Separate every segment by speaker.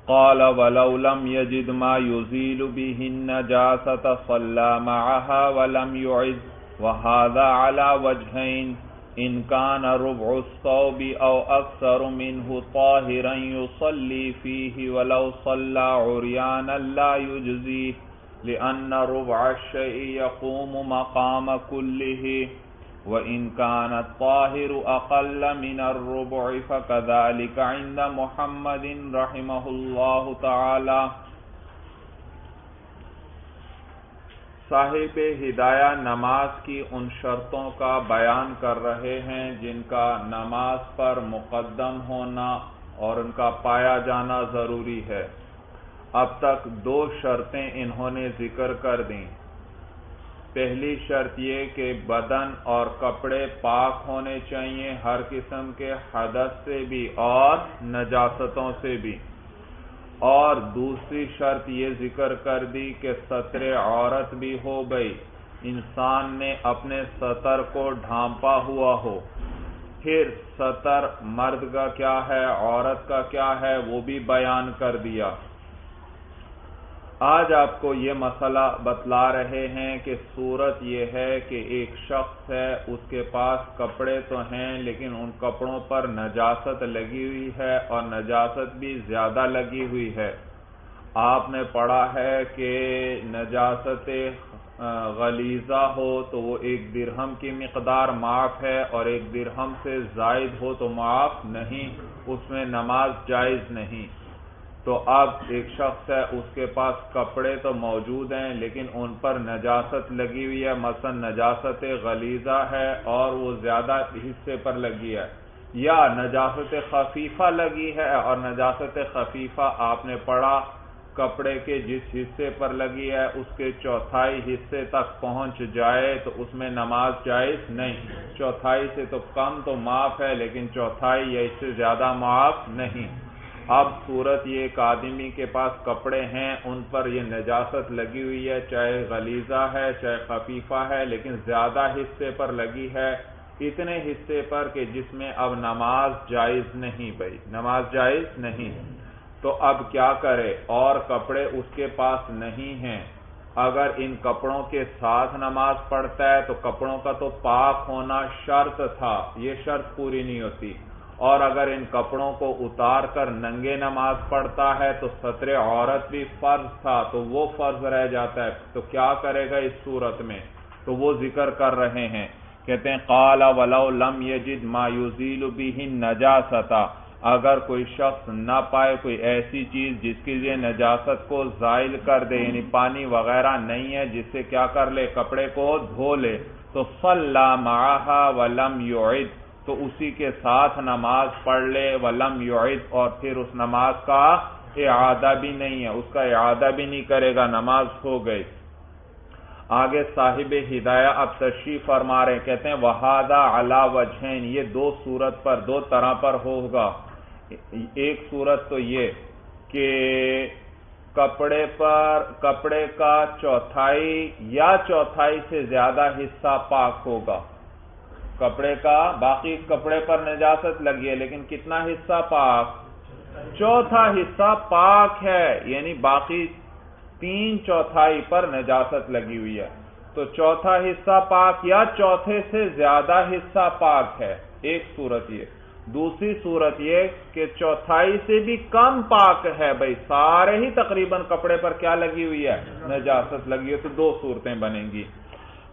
Speaker 1: قال ولو لم يجد ما يزيل به النجاسة صلى معها ولم يعد وهذا على وجهين إن كان ربع الثوب أو أكثر منه طاهرا يصلي فيه ولو صلى عريانا لا يجزيه لأن ربع الشيء يقوم مقام كله وإن كان الطاهر أقل من الربع فكذلك عند محمد رحمه الله تعالى۔ صاحب ہدایہ نماز کی ان شرطوں کا بیان کر رہے ہیں جن کا نماز پر مقدم ہونا اور ان کا پایا جانا ضروری ہے۔ اب تک دو شرطیں انہوں نے ذکر کر دیں۔ پہلی شرط یہ کہ بدن اور کپڑے پاک ہونے چاہیے ہر قسم کے حدث سے بھی اور نجاستوں سے بھی، اور دوسری شرط یہ ذکر کر دی کہ ستر عورت بھی ہو گئی، انسان نے اپنے ستر کو ڈھانپا ہوا ہو۔ پھر ستر مرد کا کیا ہے، عورت کا کیا ہے، وہ بھی بیان کر دیا۔ آج آپ کو یہ مسئلہ بتلا رہے ہیں کہ صورت یہ ہے کہ ایک شخص ہے، اس کے پاس کپڑے تو ہیں لیکن ان کپڑوں پر نجاست لگی ہوئی ہے اور نجاست بھی زیادہ لگی ہوئی ہے۔ آپ نے پڑھا ہے کہ نجاست غلیظہ ہو تو وہ 1 درہم کی مقدار معاف ہے، اور 1 درہم سے زائد ہو تو معاف نہیں، اس میں نماز جائز نہیں۔ تو اب ایک شخص ہے، اس کے پاس کپڑے تو موجود ہیں لیکن ان پر نجاست لگی ہوئی ہے، مثلا نجاست غلیظہ ہے اور وہ زیادہ حصے پر لگی ہے، یا نجاست خفیفہ لگی ہے اور نجاست خفیفہ آپ نے پڑھا کپڑے کے جس حصے پر لگی ہے اس کے چوتھائی حصے تک پہنچ جائے تو اس میں نماز جائز نہیں، چوتھائی سے تو کم تو معاف ہے لیکن چوتھائی یا اس سے زیادہ معاف نہیں۔ اب صورت یہ ایک آدمی کے پاس کپڑے ہیں، ان پر یہ نجاست لگی ہوئی ہے، چاہے غلیظہ ہے چاہے خفیفہ ہے، لیکن زیادہ حصے پر لگی ہے، اتنے حصے پر کہ جس میں اب نماز جائز نہیں، بھائی نماز جائز نہیں۔ تو اب کیا کرے؟ اور کپڑے اس کے پاس نہیں ہیں، اگر ان کپڑوں کے ساتھ نماز پڑھتا ہے تو کپڑوں کا تو پاک ہونا شرط تھا، یہ شرط پوری نہیں ہوتی، اور اگر ان کپڑوں کو اتار کر ننگے نماز پڑھتا ہے تو ستر عورت بھی فرض تھا تو وہ فرض رہ جاتا ہے، تو کیا کرے گا اس صورت میں؟ تو وہ ذکر کر رہے ہیں، کہتے ہیں قال ولو لم یجد ما یزیل به النجاست، اگر کوئی شخص نہ پائے کوئی ایسی چیز جس کے لیے نجاست کو زائل کر دے، یعنی پانی وغیرہ نہیں ہے جس سے کیا کر لے، کپڑے کو دھو لے، تو صلی معها ولم یعد، تو اسی کے ساتھ نماز پڑھ لے، ولم یعد، اور پھر اس نماز کا اعادہ بھی نہیں ہے، اس کا اعادہ بھی نہیں کرے گا، نماز ہو گئی۔ آگے صاحب ہدایہ اب تشریح فرما رہے ہیں، کہتے ہیں وَهَذَا عَلَى وَجْهَيْنِ، یہ دو صورت پر، دو طرح پر ہوگا۔ ایک صورت تو یہ کہ کپڑے کا چوتھائی یا چوتھائی سے زیادہ حصہ پاک ہوگا، کپڑے کا باقی کپڑے پر نجاست لگی ہے لیکن کتنا حصہ پاک؟ چوتھا حصہ پاک ہے، یعنی باقی 3/4 پر نجاست لگی ہوئی ہے، تو چوتھا حصہ پاک یا چوتھے سے زیادہ حصہ پاک ہے، ایک صورت یہ۔ دوسری صورت یہ کہ چوتھائی سے بھی کم پاک ہے، بھائی سارے ہی تقریباً کپڑے پر کیا لگی ہوئی ہے، نجاست لگی ہے، تو دو صورتیں بنیں گی۔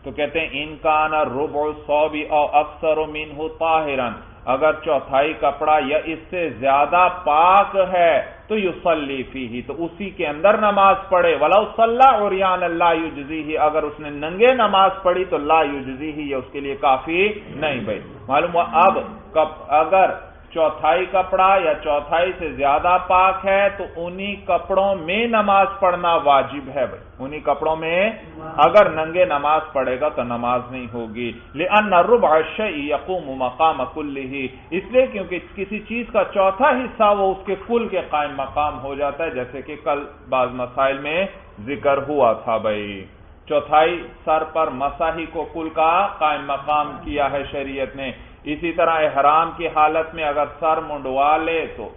Speaker 1: تو کہتے ہیں ان کان ربع الثوب او اکثر منہ طاہرا، اگر چوتھائی کپڑا یا اس سے زیادہ پاک ہے تو یصلی فیہ، تو اسی کے اندر نماز پڑھے، ولو صلی عریانا لا یجزیہ، اگر اس نے ننگے نماز پڑھی تو لا یجزیہ، یہ اس کے لیے کافی نہیں۔ بھائی معلوم ہوا اب اگر چوتھائی کپڑا یا چوتھائی سے زیادہ پاک ہے تو انہی کپڑوں میں نماز پڑھنا واجب ہے، بھائی انہی کپڑوں میں اگر ننگے نماز پڑھے گا تو نماز نہیں ہوگی۔ لأن ربع الشیء یقوم مقام کلہ، اس لیے کیونکہ کسی چیز کا چوتھا حصہ وہ اس کے کل کے قائم مقام ہو جاتا ہے، جیسے کہ کل بعض مسائل میں ذکر ہوا تھا۔ بھائی چوتھائی سر پر مساحی کو کل کا قائم مقام کیا ہے شریعت نے، اسی طرح احرام کی حالت میں اگر سر منڈوا لے تو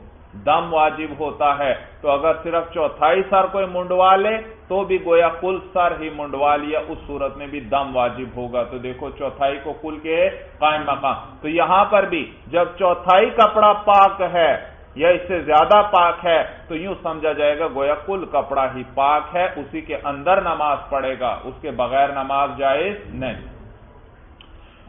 Speaker 1: دم واجب ہوتا ہے. تو اگر صرف چوتھائی سر کوئی منڈوا لے تو بھی گویا کل سر ہی منڈوا لیا, اس صورت میں بھی دم واجب ہوگا. تو دیکھو چوتھائی کو کل کے قائم مقام. تو یہاں پر بھی جب چوتھائی کپڑا پاک ہے یا اس سے زیادہ پاک ہے تو یوں سمجھا جائے گا گویا کل کپڑا ہی پاک ہے, اسی کے اندر نماز پڑھے گا, اس کے بغیر نماز جائز نہیں.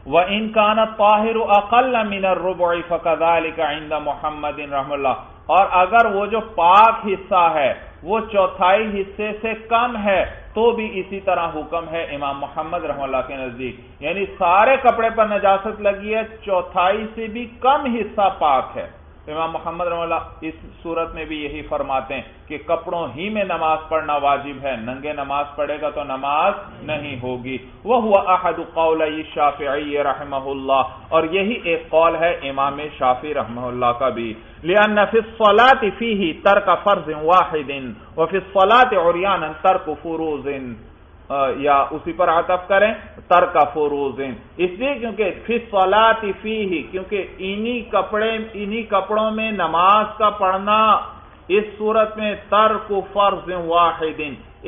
Speaker 1: وَإِن كَانَ الطَّاهِرُ أَقَلَّ مِنَ الرُّبُعِ فَكَذَلِكَ عِندَ مُحَمَّدٍ رحمہ اللہ. اور اگر وہ جو پاک حصہ ہے وہ چوتھائی حصے سے کم ہے تو بھی اسی طرح حکم ہے امام محمد رحمہ اللہ کے نزدیک. یعنی سارے کپڑے پر نجاست لگی ہے, چوتھائی سے بھی کم حصہ پاک ہے. امام محمد رحمہ اللہ اس صورت میں بھی یہی فرماتے ہیں کہ کپڑوں ہی میں نماز پڑھنا واجب ہے, ننگے نماز پڑھے گا تو نماز نہیں ہوگی. وَهُوَ أَحَدُ قَوْلَيِ الشَّافِعِيِّ رحمہ اللہ, اور یہی ایک قول ہے امام شافعی رحمہ اللہ کا بھی. لِأَنَّ فِي الصَّلَاةِ فِيهِ تَرْكَ فَرْضٍ وَاحِدٍ وَفِي الصَّلَاةِ عُرْيَانًا تَرْكُ فُرُوضٍ, یا اسی پر عطف کریں ترک فروض, اس لیے کیونکہ فی الصلاۃ فیہ, کیونکہ انہی کپڑوں میں نماز کا پڑھنا اس صورت میں ترک فرض واحد,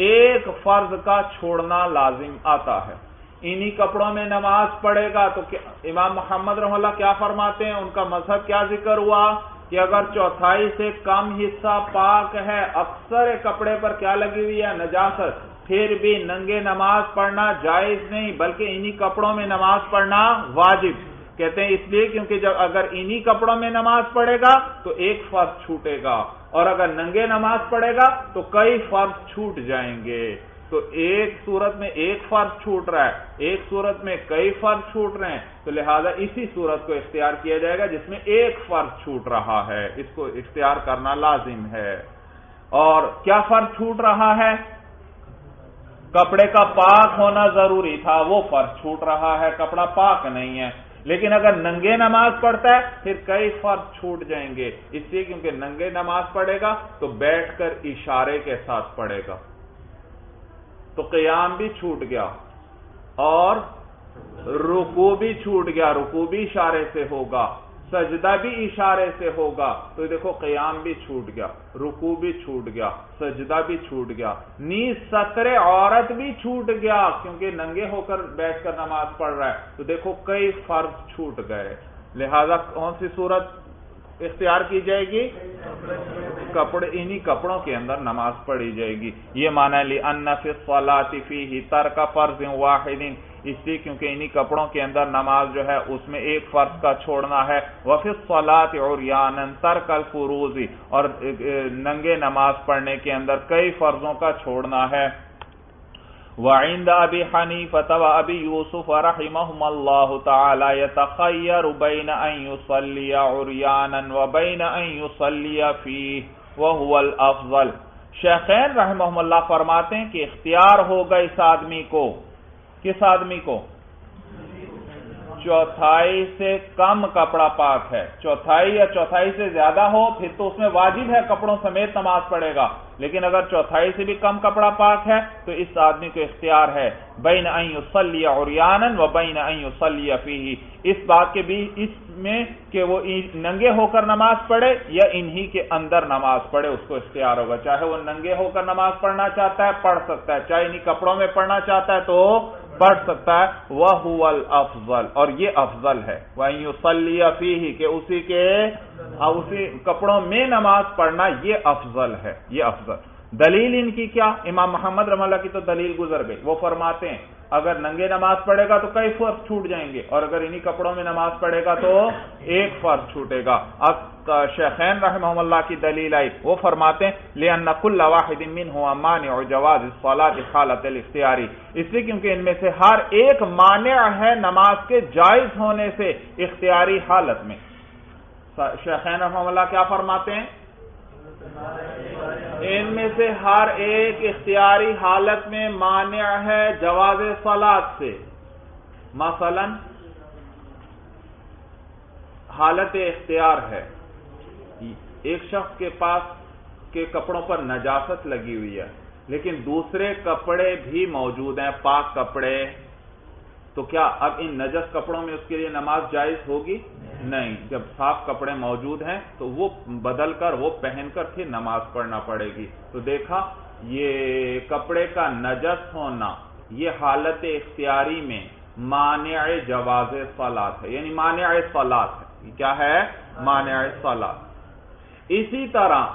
Speaker 1: ایک فرض کا چھوڑنا لازم آتا ہے. انہی کپڑوں میں نماز پڑھے گا تو امام محمد رحمہ اللہ کیا فرماتے ہیں, ان کا مذہب کیا ذکر ہوا کہ اگر چوتھائی سے کم حصہ پاک ہے, اکثر کپڑے پر کیا لگی ہوئی ہے, نجاست, پھر بھی ننگے نماز پڑھنا جائز نہیں بلکہ انہی کپڑوں میں نماز پڑھنا واجب. کہتے ہیں اس لیے کیونکہ جب اگر انہی کپڑوں میں نماز پڑھے گا تو ایک فرض چھوٹے گا, اور اگر ننگے نماز پڑھے گا تو کئی فرض چھوٹ جائیں گے. تو ایک صورت میں ایک فرض چھوٹ رہا ہے, ایک صورت میں کئی فرض چھوٹ رہے ہیں, تو لہذا اسی صورت کو اختیار کیا جائے گا جس میں ایک فرض چھوٹ رہا ہے, اس کو اختیار کرنا لازم ہے. اور کیا فرض چھوٹ رہا ہے, کپڑے کا پاک ہونا ضروری تھا, وہ فرض چھوٹ رہا ہے, کپڑا پاک نہیں ہے. لیکن اگر ننگے نماز پڑھتا ہے پھر کئی فرض چھوٹ جائیں گے, اس لیے کیونکہ ننگے نماز پڑھے گا تو بیٹھ کر اشارے کے ساتھ پڑھے گا, تو قیام بھی چھوٹ گیا اور رکوع بھی چھوٹ گیا, رکوع بھی اشارے سے ہوگا, سجدہ بھی اشارے سے ہوگا. تو دیکھو قیام بھی چھوٹ گیا, رکوع بھی چھوٹ گیا, سجدہ بھی چھوٹ گیا, نیز ستر عورت بھی چھوٹ گیا کیونکہ ننگے ہو کر بیٹھ کر نماز پڑھ رہا ہے. تو دیکھو کئی فرض چھوٹ گئے. لہذا کون سی صورت اختیار کی جائے گی, انہی کپڑوں کے اندر نماز پڑھی جائے گی. یہ معنی لِأَنَّ فِي الصَّلَاةِ فِيهِ تَرْكَ فَرْضٍ وَاحِدٍ, اس لیے کیونکہ انہی کپڑوں کے اندر نماز جو ہے اس میں ایک فرض کا چھوڑنا ہے. وَفِي الصَّلَاةِ عُرْيَانًا تَرْكَ الْفُرُوضِ, اور ننگے نماز پڑھنے کے اندر کئی فرضوں کا چھوڑنا ہے. وعند ابی حنیفہ و ابی یوسف رحمہم اللہ تعالی یتخیر بین ان یصلی عریانا و بین ان یصلی فیہ وہو الافضل. شیخین رحمہم اللہ فرماتے ہیں کہ اختیار ہوگا اس آدمی کو, کس آدمی کو, چوتھائی سے کم کپڑا پاک ہے, چوتھائی یا چوتھائی سے زیادہ ہو پھر تو اس میں واجب ہے کپڑوں سمیت نماز پڑھے گا, لیکن اگر چوتھائی سے بھی کم کپڑا پاک ہے تو اس آدمی کو اختیار ہے بین ان یصلی عریانا و بین ان یصلی فیہ, اس بات کے بھی اس میں کہ وہ ننگے ہو کر نماز پڑھے یا انہی کے اندر نماز پڑھے, اس کو اختیار ہوگا. چاہے وہ ننگے ہو کر نماز پڑھنا چاہتا ہے پڑھ سکتا ہے, چاہے انہی کپڑوں میں پڑھنا چاہتا ہے تو پڑھ سکتا ہے. وَهُوَ الْأَفْضَلُ, اور یہ افضل ہے. وَأَن يُصَلِّيَ فِيهِ, کہ اسی کپڑوں میں نماز پڑھنا یہ افضل ہے, یہ افضل. دلیل ان کی کیا, امام محمد رحمہ اللہ کی تو دلیل گزر گئی. وہ فرماتے ہیں اگر ننگے نماز پڑھے گا تو کئی فرض چھوٹ جائیں گے, اور اگر انہی کپڑوں میں نماز پڑھے گا تو ایک فرض چھوٹے گا. اب شیخین رحمہ اللہ کی دلیل آئی, وہ فرماتے ہیں لِأَنَّ كُلَّ وَاحِدٍ مِّنْهُمَا مَانِعُ جَوَازِ الصَّلَاةِ حَالَةَ الْاخْتِيَارِ, اس لیے کیونکہ ان میں سے ہر ایک مانع ہے نماز کے جائز ہونے سے اختیاری حالت میں. شیخین رحمہ اللہ کیا فرماتے ہیں, ان میں سے ہر ایک اختیاری حالت میں مانع ہے جواز صلاۃ سے. مثلا حالت اختیار ہے, ایک شخص کے پاس کے کپڑوں پر نجاست لگی ہوئی ہے لیکن دوسرے کپڑے بھی موجود ہیں, پاک کپڑے, تو کیا اب ان نجس کپڑوں میں اس کے لیے نماز جائز ہوگی؟ نہیں، جب صاف کپڑے موجود ہیں تو وہ بدل کر وہ پہن کر پھر نماز پڑھنا پڑے گی۔ تو دیکھا یہ کپڑے کا نجس ہونا یہ حالت اختیاری میں مانع جواز صلاۃ ہے، یعنی مانع صلاۃ ہے۔ کیا ہے؟ مانع صلاۃ۔ اسی طرح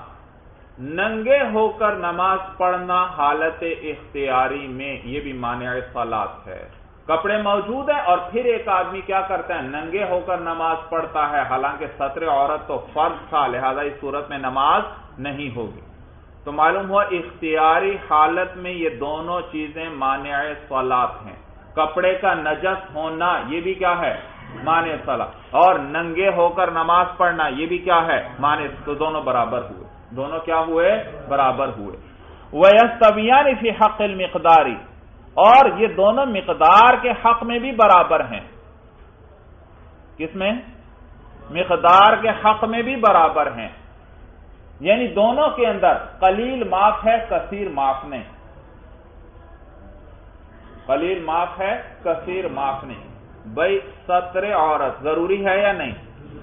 Speaker 1: ننگے ہو کر نماز پڑھنا حالت اختیاری میں یہ بھی مانع صلاۃ ہے۔ کپڑے موجود ہیں اور پھر ایک آدمی کیا کرتا ہے؟ ننگے ہو کر نماز پڑھتا ہے، حالانکہ ستر عورت تو فرض تھا، لہذا اس صورت میں نماز نہیں ہوگی۔ تو معلوم ہوا اختیاری حالت میں یہ دونوں چیزیں مانع صلاۃ ہیں۔ کپڑے کا نجس ہونا یہ بھی کیا ہے؟ مانع صلاۃ، اور ننگے ہو کر نماز پڑھنا یہ بھی کیا ہے؟ مانع۔ تو دونوں برابر ہوئے، دونوں کیا ہوئے؟ برابر ہوئے۔ وَيَسْتَوِيَانِ فِي حَقِّ الْمِقْدَارِ، اور یہ دونوں مقدار کے حق میں بھی برابر ہیں۔ کس میں؟ مقدار کے حق میں بھی برابر ہیں، یعنی دونوں کے اندر قلیل معاف ہے، کثیر معاف نہیں۔ قلیل معاف ہے، کثیر معاف نہیں۔ بھئی ستر عورت ضروری ہے یا نہیں؟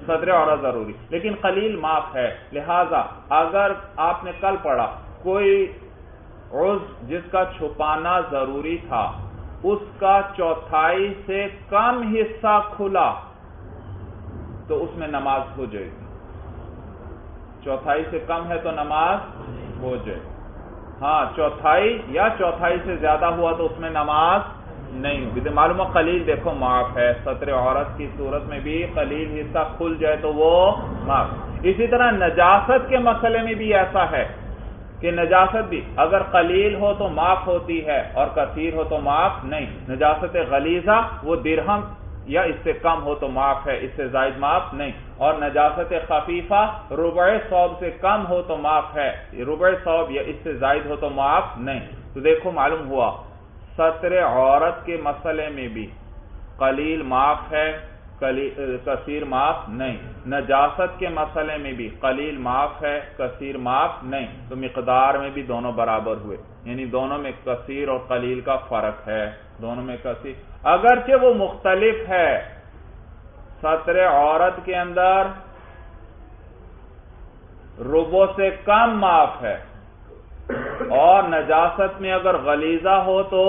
Speaker 1: ستر عورت ضروری، لیکن قلیل معاف ہے، لہذا اگر آپ نے کل پڑھا کوئی عضو جس کا چھپانا ضروری تھا، اس کا چوتھائی سے کم حصہ کھلا تو اس میں نماز ہو جائے گی۔ چوتھائی سے کم ہے تو نماز ہو جائے، ہاں چوتھائی یا چوتھائی سے زیادہ ہوا تو اس میں نماز نہیں ہوگی۔ معلوم ہے قلیل دیکھو معاف ہے، ستر عورت کی صورت میں بھی قلیل حصہ کھل جائے تو وہ معاف۔ اسی طرح نجاست کے مسئلے میں بھی ایسا ہے کہ نجاست بھی اگر قلیل ہو تو معاف ہوتی ہے اور کثیر ہو تو معاف نہیں۔ نجاست غلیظہ وہ درہم یا اس سے کم ہو تو معاف ہے، اس سے زائد معاف نہیں، اور نجاست خفیفہ ربع ثوب سے کم ہو تو معاف ہے، ربع ثوب یا اس سے زائد ہو تو معاف نہیں۔ تو دیکھو معلوم ہوا ستر عورت کے مسئلے میں بھی قلیل معاف ہے، کثیر معاف نہیں۔ نجاست کے مسئلے میں بھی قلیل معاف ہے، کثیر معاف نہیں۔ تو مقدار میں بھی دونوں برابر ہوئے، یعنی دونوں میں کثیر اور قلیل کا فرق ہے، دونوں میں کثیر اگرچہ وہ مختلف ہے۔ ستر عورت کے اندر ربع سے کم معاف ہے، اور نجاست میں اگر غلیظہ ہو تو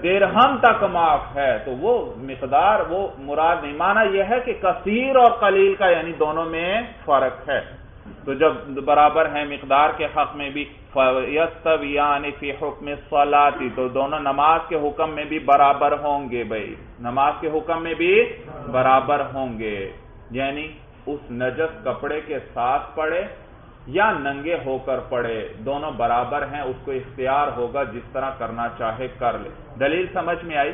Speaker 1: درہم تک معاف ہے، تو وہ مقدار وہ مراد نہیں۔ معنی یہ ہے کہ کثیر اور قلیل کا یعنی دونوں میں فرق ہے۔ تو جب برابر ہیں مقدار کے حق میں بھی فَيَسْتَوِيَانِ فِي حُكْمِ الصَّلَاةِ، تو دونوں نماز کے حکم میں بھی برابر ہوں گے۔ بھائی نماز کے حکم میں بھی برابر ہوں گے، یعنی اس نجس کپڑے کے ساتھ پڑھے یا ننگے ہو کر پڑھے، دونوں برابر ہیں، اس کو اختیار ہوگا جس طرح کرنا چاہے کر لے۔ دلیل سمجھ میں آئی؟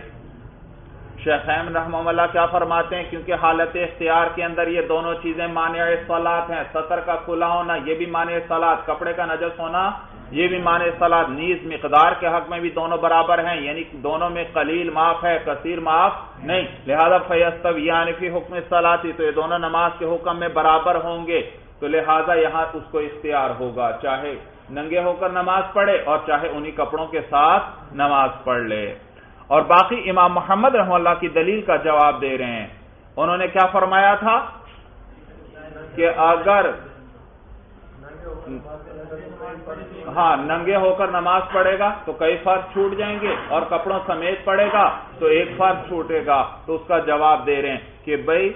Speaker 1: شیخین رحمہ اللہ کیا فرماتے ہیں؟ کیونکہ حالت اختیار کے اندر یہ دونوں چیزیں مانع صلاۃ ہیں، ستر کا کھلا ہونا یہ بھی مانع صلاۃ، کپڑے کا نجس ہونا یہ بھی مانع صلاۃ، نیز مقدار کے حق میں بھی دونوں برابر ہیں، یعنی دونوں میں قلیل معاف ہے، کثیر معاف نہیں، لہذا فَيَسْتَوِيَانِ فِي حُكْمِ الصَّلَاةِ، تو یہ دونوں نماز کے حکم میں برابر ہوں گے، تو لہذا یہاں اس کو اختیار ہوگا، چاہے ننگے ہو کر نماز پڑھے اور چاہے انہی کپڑوں کے ساتھ نماز پڑھ لے۔ اور باقی امام محمد رحمہ اللہ کی دلیل کا جواب دے رہے ہیں۔ انہوں نے کیا فرمایا تھا کہ اگر ہاں ننگے ہو کر نماز پڑھے گا تو کئی فرض چھوٹ جائیں گے، اور کپڑوں سمیت پڑھے گا تو ایک فرض چھوٹے گا، تو اس کا جواب دے رہے ہیں کہ بھئی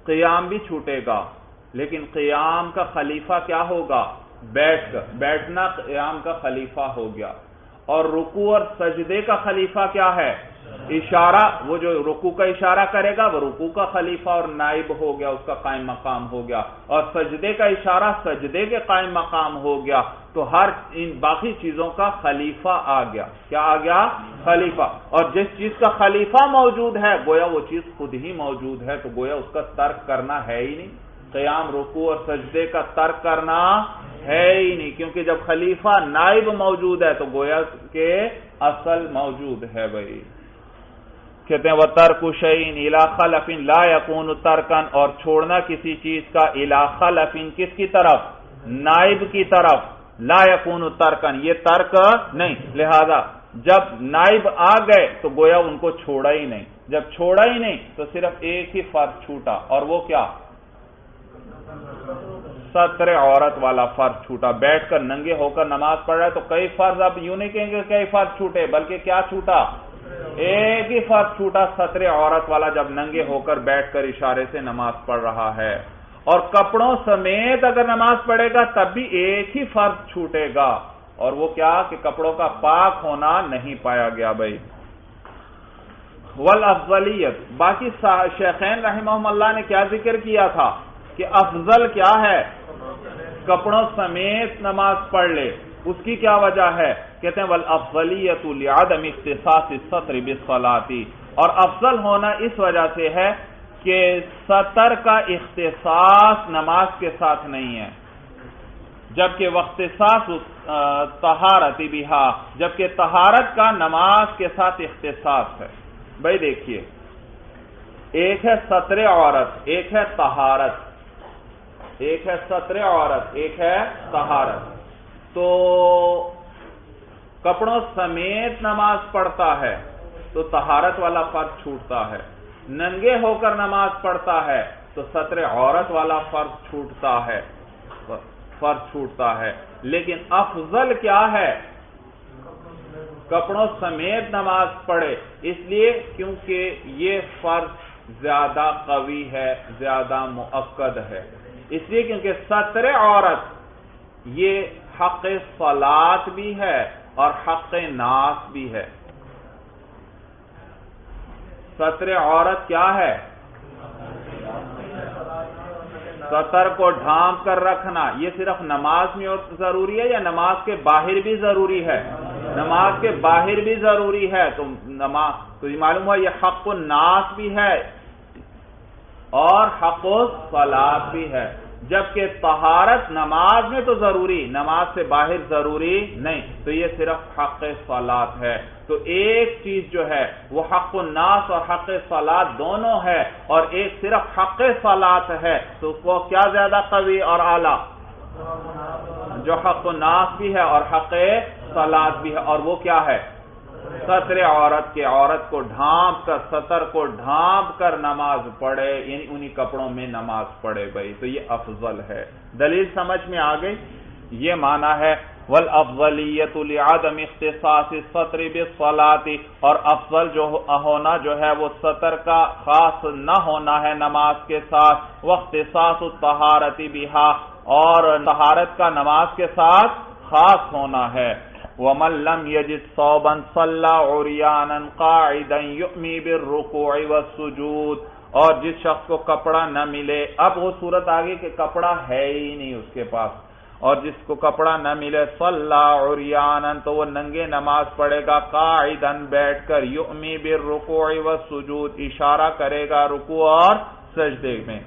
Speaker 1: قیام بھی چھوٹے گا، لیکن قیام کا خلیفہ کیا ہوگا؟ بیٹھنا قیام کا خلیفہ ہو گیا، اور رکوع اور سجدے کا خلیفہ کیا ہے؟ اشارہ، وہ جو رکوع کا اشارہ کرے گا وہ رکوع کا خلیفہ اور نائب ہو گیا، اس کا قائم مقام ہو گیا، اور سجدے کا اشارہ سجدے کے قائم مقام ہو گیا، تو ہر ان باقی چیزوں کا خلیفہ آ گیا۔ کیا آ گیا؟ خلیفہ۔ اور جس چیز کا خلیفہ موجود ہے گویا وہ چیز خود ہی موجود ہے، تو گویا اس کا ترک کرنا ہے ہی نہیں، قیام رکوع اور سجدے کا ترک کرنا ہے ہی نہیں، کیونکہ جب خلیفہ نائب موجود ہے تو گویا کہ اصل موجود ہے۔ بھائی کہتے ہیں وَتَرْكُ شَيْءٍ إِلَى خَلَفٍ لَا يَكُونُ تَرْكًا، اور چھوڑنا کسی چیز کا إِلَى خَلَفٍ کس کی طرف؟ نائب کی طرف، لا يَكُونُ تَرْكًا یہ ترک نہیں، لہذا جب نائب آ گئے تو گویا ان کو چھوڑا ہی نہیں، جب چھوڑا ہی نہیں تو صرف ایک ہی فرض چھوٹا، اور وہ کیا؟ ستر عورت والا فرض چھوٹا۔ بیٹھ کر ننگے ہو کر نماز پڑھ رہا ہے تو کئی فرض، اب یوں نہیں کہیں گے کئی فرض چھوٹے، بلکہ کیا چھوٹا؟ ایک ہی فرض چھوٹا، ستر عورت والا، جب ننگے ہو کر بیٹھ کر اشارے سے نماز پڑھ رہا ہے۔ اور کپڑوں سمیت اگر نماز پڑھے گا تب بھی ایک ہی فرض چھوٹے گا، اور وہ کیا کہ کپڑوں کا پاک ہونا نہیں پایا گیا بھائی۔ والافضلیت، باقی شیخین رحمہم اللہ نے کیا ذکر کیا تھا کہ افضل کیا ہے؟ کپڑوں سمیت نماز پڑھ لے۔ اس کی کیا وجہ ہے؟ کہتے ہیں والافضلیت لعدم اختصاص الستر بالصلاۃ، اور افضل ہونا اس وجہ سے ہے کہ ستر کا اختصاص نماز کے ساتھ نہیں ہے، جبکہ واختصاص طہارت بہا، جبکہ طہارت کا نماز کے ساتھ اختصاص ہے۔ بھائی دیکھیے، ایک ہے ستر عورت، ایک ہے طہارت، ایک ہے ستر عورت، ایک ہے طہارت۔ تو کپڑوں سمیت نماز پڑھتا ہے تو طہارت والا فرض چھوٹتا ہے، ننگے ہو کر نماز پڑھتا ہے تو ستر عورت والا فرض چھوٹتا ہے۔ لیکن افضل کیا ہے؟ کپڑوں سمیت نماز پڑھے، اس لیے کیونکہ یہ فرض زیادہ قوی ہے، زیادہ مؤکد ہے، اس لیے کیونکہ ستر عورت یہ حق صلاۃ بھی ہے اور حق ناس بھی ہے۔ ستر عورت کیا ہے؟ ستر کو ڈھانپ کر رکھنا، یہ صرف نماز میں ضروری ہے یا نماز کے باہر بھی ضروری ہے؟ نماز کے باہر بھی ضروری ہے، تو یہ معلوم ہوا یہ حق الناس بھی ہے اور حق الصلاۃ بھی ہے، جبکہ طہارت نماز میں تو ضروری، نماز سے باہر ضروری نہیں، تو یہ صرف حق صلاۃ ہے۔ تو ایک چیز جو ہے وہ حق الناس اور حق صلاۃ دونوں ہے، اور ایک صرف حق صلاۃ ہے، تو وہ کیا زیادہ قوی اور اعلیٰ؟ جو حق الناس بھی ہے اور حق صلاۃ بھی ہے، اور وہ کیا ہے؟ ستر عورت کے، عورت کو ڈھانپ کر، ستر کو ڈھانپ کر نماز پڑھے، یعنی انہی کپڑوں میں نماز پڑھے بھائی، تو یہ افضل ہے۔ دلیل سمجھ میں آ گئی؟ یہ معنی ہے والافضلیت لعدم اختصاص الستر بالصلاۃ، اور افضل جو ہونا جو ہے وہ ستر کا خاص نہ ہونا ہے نماز کے ساتھ، واختصاص الطہارت بہا، اور طہارت کا نماز کے ساتھ خاص ہونا ہے۔ وَمَن لَّمْ يَجِدْ ثَوْبًا صَلَّى عُرْيَانًا قَاعِدًا يُؤْمِي بِالرُّكُوعِ وَالسُّجُودِ، اور جس شخص کو کپڑا نہ ملے، اب وہ صورت آگئی کہ کپڑا ہے ہی نہیں اس کے پاس، اور جس کو کپڑا نہ ملے صَلَّى عُرْيَانًا تو وہ ننگے نماز پڑھے گا، قَاعِدًا بیٹھ کر، يُؤْمِي بِالرُّكُوعِ وَالسُّجُودِ اشارہ کرے گا رکوع اور سجدے میں۔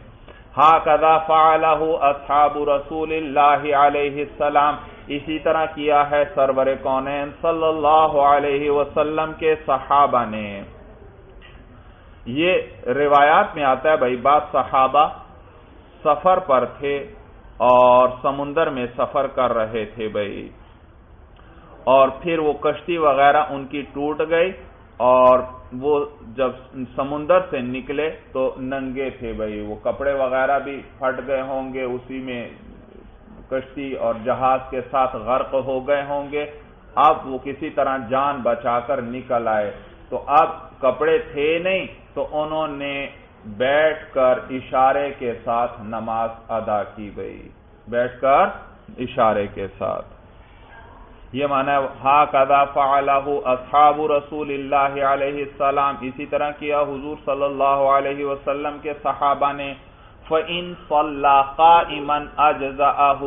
Speaker 1: هَكَذَا فَعَلَهُ أَصْحَابُ رَسُولِ اللَّهِ عَلَيْهِ السَّلَامِ، اسی طرح کیا ہے سرور کونین صلی اللہ علیہ وسلم کے صحابہ نے۔ یہ روایات میں آتا ہے بھائی، بعض صحابہ سفر پر تھے اور سمندر میں سفر کر رہے تھے بھائی، اور پھر وہ کشتی وغیرہ ان کی ٹوٹ گئی، اور وہ جب سمندر سے نکلے تو ننگے تھے بھائی، وہ کپڑے وغیرہ بھی پھٹ گئے ہوں گے، اسی میں کشتی اور جہاز کے ساتھ غرق ہو گئے ہوں گے۔ اب وہ کسی طرح جان بچا کر نکل آئے، تو اب کپڑے تھے نہیں، تو انہوں نے بیٹھ کر اشارے کے ساتھ نماز ادا کی گئی، بیٹھ کر اشارے کے ساتھ۔ یہ معنی ہے ہَكَذَا فَعَلَهُ أَصْحَابُ رَسُولِ اللَّهِ عَلَيْهِ السَّلَامِ، اسی طرح کیا حضور صلی اللہ علیہ وسلم کے صحابہ نے۔ فَإِن صَلَّى قَائِمًا أَجْزَأَهُ،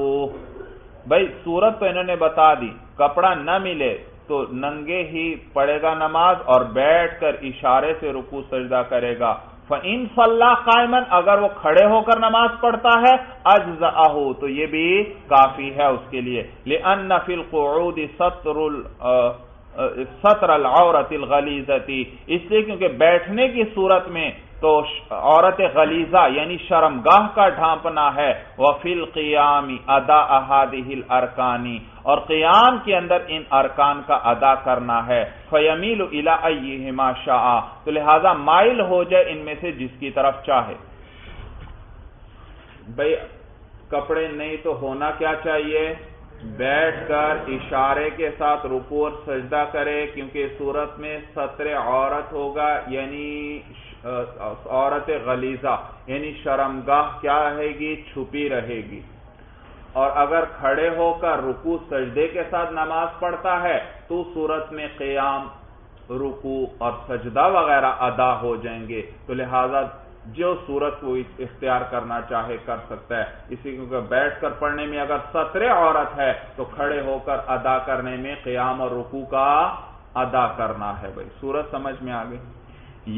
Speaker 1: بھائی صورت تو انہوں نے بتا دی، کپڑا نہ ملے تو ننگے ہی پڑھے گا نماز اور بیٹھ کر اشارے سے رکوع سجدہ کرے گا۔ فَإِن صَلَّى قَائِمًا، اگر وہ کھڑے ہو کر نماز پڑھتا ہے، أَجْزَأَهُ تو یہ بھی کافی ہے اس کے لیے، لِأَنَّ فِي الْقُعُودِ سَتْرَ الْعَوْرَةِ الْغَلِيظَةِ، اس لیے کیونکہ بیٹھنے کی صورت میں تو عورت غلیظہ یعنی شرمگاہ کا ڈھانپنا ہے، وفی القیام ادا هذه الارکان، اور قیام کے اندر ان ارکان کا ادا کرنا ہے، فیمیل الی ایہما شاء، تو لہذا مائل ہو جائے ان میں سے جس کی طرف چاہے۔ بھئی کپڑے نہیں تو ہونا کیا چاہیے؟ بیٹھ کر اشارے کے ساتھ رکوع اور سجدہ کرے، کیونکہ صورت میں ستر عورت ہوگا، یعنی عورت غلیظہ یعنی شرمگاہ کیا رہے گی؟ چھپی رہے گی۔ اور اگر کھڑے ہو کر رکوع سجدے کے ساتھ نماز پڑھتا ہے تو صورت میں قیام، رکوع اور سجدہ وغیرہ ادا ہو جائیں گے، تو لہذا جو صورت کو اختیار کرنا چاہے کر سکتا ہے۔ اسی کیونکہ بیٹھ کر پڑھنے میں اگر ستر عورت ہے تو کھڑے ہو کر ادا کرنے میں قیام اور رکوع کا ادا کرنا ہے۔ بھائی صورت سمجھ میں آ گئی؟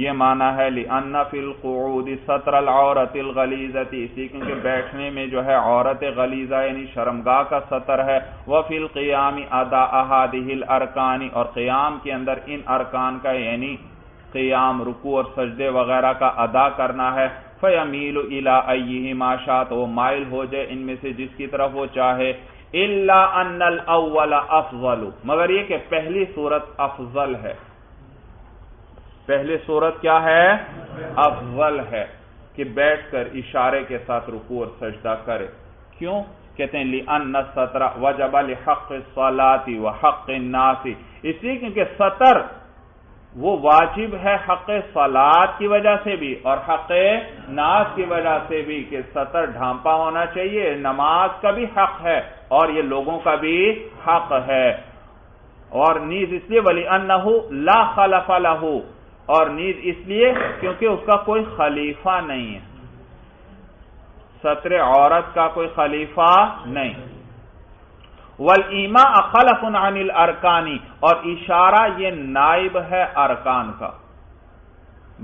Speaker 1: یہ معنی ہے لِأَنَّ فِي الْقُعُودِ سَتْرَ الْعَوْرَةِ الْغَلِيظَةِ، اسی کیونکہ بیٹھنے میں جو ہے عورت غلیظہ یعنی شرمگاہ کا ستر ہے، وَفِي الْقِيَامِ أَدَاءَ هَذِهِ الْأَرْكَانِ، اور قیام کے اندر ان ارکان کا یعنی قیام، رکوع اور سجدے وغیرہ کا ادا کرنا ہے، فَيَمِيلُ إِلَىٰ أَيِّهِمَا شَاءَ، تو وہ مائل ہو جائے ان میں سے جس کی طرف وہ چاہے، إِلَّا أَنَّ الْأَوَّلَ أَفْضَلُ، مگر یہ کہ پہلی صورت افضل ہے۔ پہلی صورت کیا ہے؟ افضل ہے کہ بیٹھ کر اشارے کے ساتھ رکوع اور سجدہ کرے۔ کیوں؟ کہتے ہیں لِأَنَّ السَّتْرَ وَجَبَ لِحَقِّ الصَّلَاةِ وَحَقِّ النَّاسِ، اس لیے کیونکہ ستر وہ واجب ہے حق صلات کی وجہ سے بھی اور حق ناس کی وجہ سے بھی، کہ ستر ڈھانپا ہونا چاہیے، نماز کا بھی حق ہے اور یہ لوگوں کا بھی حق ہے، اور نیز اس لیے وَلِأَنَّهُ لَا خَلَفَ لَهُ، اور نیز اس لیے کیونکہ اس کا کوئی خلیفہ نہیں ہے، ستر عورت کا کوئی خلیفہ نہیں۔ وَالْإِيمَاءُ خَلَفٌ عَنِ الْأَرْكَانِ، اور اشارہ یہ نائب ہے ارکان کا۔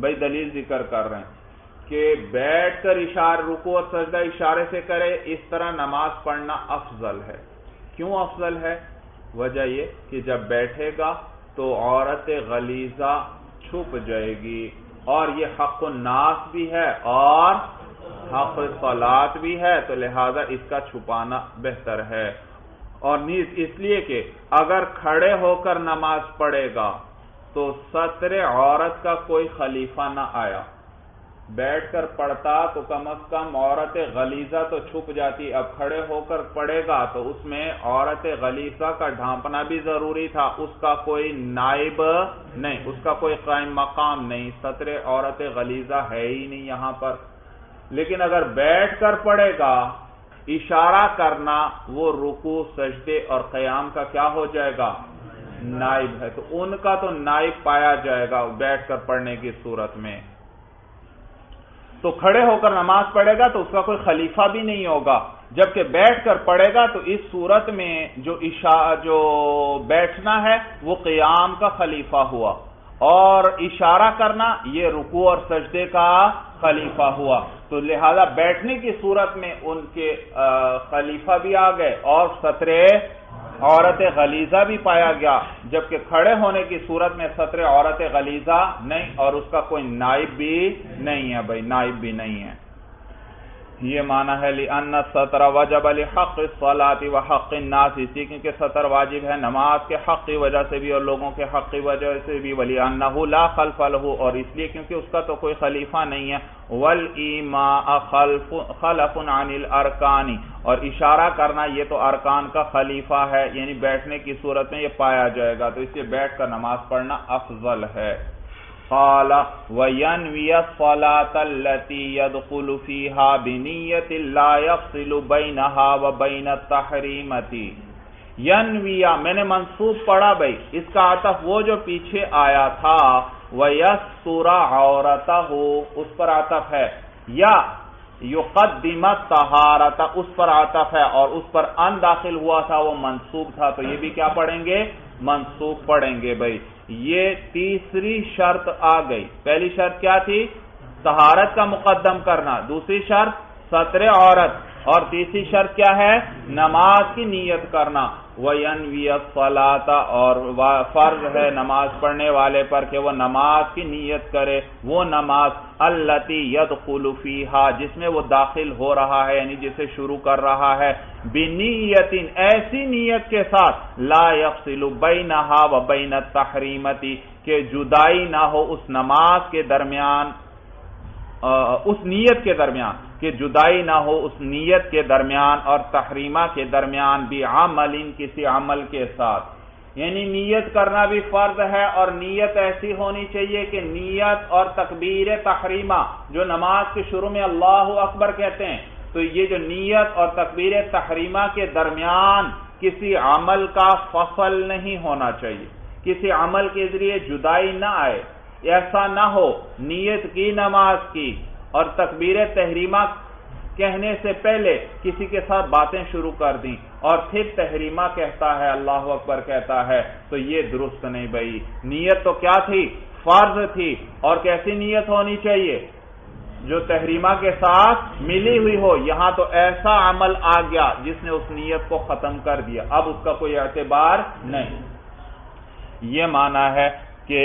Speaker 1: بھئی دلیل ذکر کر رہے ہیں کہ بیٹھ کر رکوع اور سجدہ اشارے سے کرے، اس طرح نماز پڑھنا افضل ہے۔ کیوں افضل ہے؟ وجہ یہ کہ جب بیٹھے گا تو عورت غلیظہ چھپ جائے گی، اور یہ حق الناس بھی ہے اور حق صلات بھی ہے، تو لہذا اس کا چھپانا بہتر ہے۔ اور نیز اس لیے کہ اگر کھڑے ہو کر نماز پڑھے گا تو ستر عورت کا کوئی خلیفہ نہ آیا، بیٹھ کر پڑھتا تو کم از کم عورت غلیظہ تو چھپ جاتی، اب کھڑے ہو کر پڑھے گا تو اس میں عورت غلیظہ کا ڈھانپنا بھی ضروری تھا، اس کا کوئی نائب نہیں، اس کا کوئی قائم مقام نہیں، ستر عورت غلیظہ ہے ہی نہیں یہاں پر۔ لیکن اگر بیٹھ کر پڑھے گا، اشارہ کرنا وہ رکوع سجدے اور قیام کا کیا ہو جائے گا؟ نائب ہے، تو ان کا تو نائب پایا جائے گا بیٹھ کر پڑھنے کی صورت میں۔ تو کھڑے ہو کر نماز پڑھے گا تو اس کا کوئی خلیفہ بھی نہیں ہوگا، جبکہ بیٹھ کر پڑھے گا تو اس صورت میں جو بیٹھنا ہے وہ قیام کا خلیفہ ہوا، اور اشارہ کرنا یہ رکوع اور سجدے کا خلیفہ ہوا، تو لہذا بیٹھنے کی صورت میں ان کے خلیفہ بھی آ گئے اور ستر عورت غلیظہ بھی پایا گیا، جبکہ کھڑے ہونے کی صورت میں ستر عورت غلیظہ نہیں اور اس کا کوئی نائب بھی نہیں ہے، بھائی نائب بھی نہیں ہے۔ یہ معنی ہے لِأَنَّ السَّتْرَ وَجَبَ لِحَقِّ الصَّلَاةِ وَحَقِّ النَّاسِ، اسی کیونکہ ستر واجب ہے نماز کے حق کی وجہ سے بھی اور لوگوں کے حق کی وجہ سے بھی، وَلِأَنَّهُ لَا خَلْفَ لَهُ، اور اس لیے کیونکہ اس کا تو کوئی خلیفہ نہیں ہے، وَالْإِيمَاءُ خَلَفٌ عَنِ الْأَرْكَانِ، اور اشارہ کرنا یہ تو ارکان کا خلیفہ ہے، یعنی بیٹھنے کی صورت میں یہ پایا جائے گا، تو اس لیے بیٹھ کر نماز پڑھنا افضل ہے۔ قال وَيَنْوِيَ الصَّلَاةَ الَّتِي يَدْخُلُ فِيهَا بِنِيَّةٍ لَا يَفْصِلُ بَيْنَهَا وَبَيْنَ التَّحْرِيمَةِ، ینویہ میں نے منصوب پڑھا بھائی، اس کا عطف وہ جو پیچھے آیا تھا وَيَسْتُرَ عَوْرَتَهُ اس پر عطف ہے، یا يُقَدِّمَ الطَّهَارَةَ اس پر عطف ہے، اور اس پر ان داخل ہوا تھا وہ منصوب تھا، تو یہ بھی کیا پڑھیں گے؟ منصوب پڑھیں گے بھائی۔ یہ تیسری شرط آ گئی، پہلی شرط کیا تھی؟ طہارت کا مقدم کرنا، دوسری شرط ستر عورت، اور تیسری شرط کیا ہے؟ نماز کی نیت کرنا. وَيَنْوِيَ الصَّلَاةَ اور فرض ہے نماز پڑھنے والے پر کہ وہ نماز کی نیت کرے، وہ نماز الَّتِي يَدْخُلُ فِيهَا جس میں وہ داخل ہو رہا ہے، یعنی جسے شروع کر رہا ہے، بِنِيَّةٍ ایسی نیت کے ساتھ لَا يَفْصِلُ بَيْنَهَا وَبَيْنَ التَّحْرِيمَةِ کہ جدائی نہ ہو اس نماز کے درمیان، اس نیت کے درمیان، کہ جدائی نہ ہو اس نیت کے درمیان اور تحریمہ کے درمیان، بعمل کسی عمل کے ساتھ. یعنی نیت کرنا بھی فرض ہے، اور نیت ایسی ہونی چاہیے کہ نیت اور تکبیر تحریمہ جو نماز کے شروع میں اللہ اکبر کہتے ہیں، تو یہ جو نیت اور تکبیر تحریمہ کے درمیان کسی عمل کا فصل نہیں ہونا چاہیے، کسی عمل کے ذریعے جدائی نہ آئے. ایسا نہ ہو نیت کی نماز کی اور تکبیر تحریمہ کہنے سے پہلے کسی کے ساتھ باتیں شروع کر دیں اور پھر تحریمہ کہتا ہے، اللہ اکبر کہتا ہے، تو یہ درست نہیں بھائی. نیت تو کیا تھی؟ فرض تھی. اور کیسی نیت ہونی چاہیے؟ جو تحریمہ کے ساتھ ملی ہوئی ہو. یہاں تو ایسا عمل آ گیا جس نے اس نیت کو ختم کر دیا، اب اس کا کوئی اعتبار نہیں. یہ معنی ہے کہ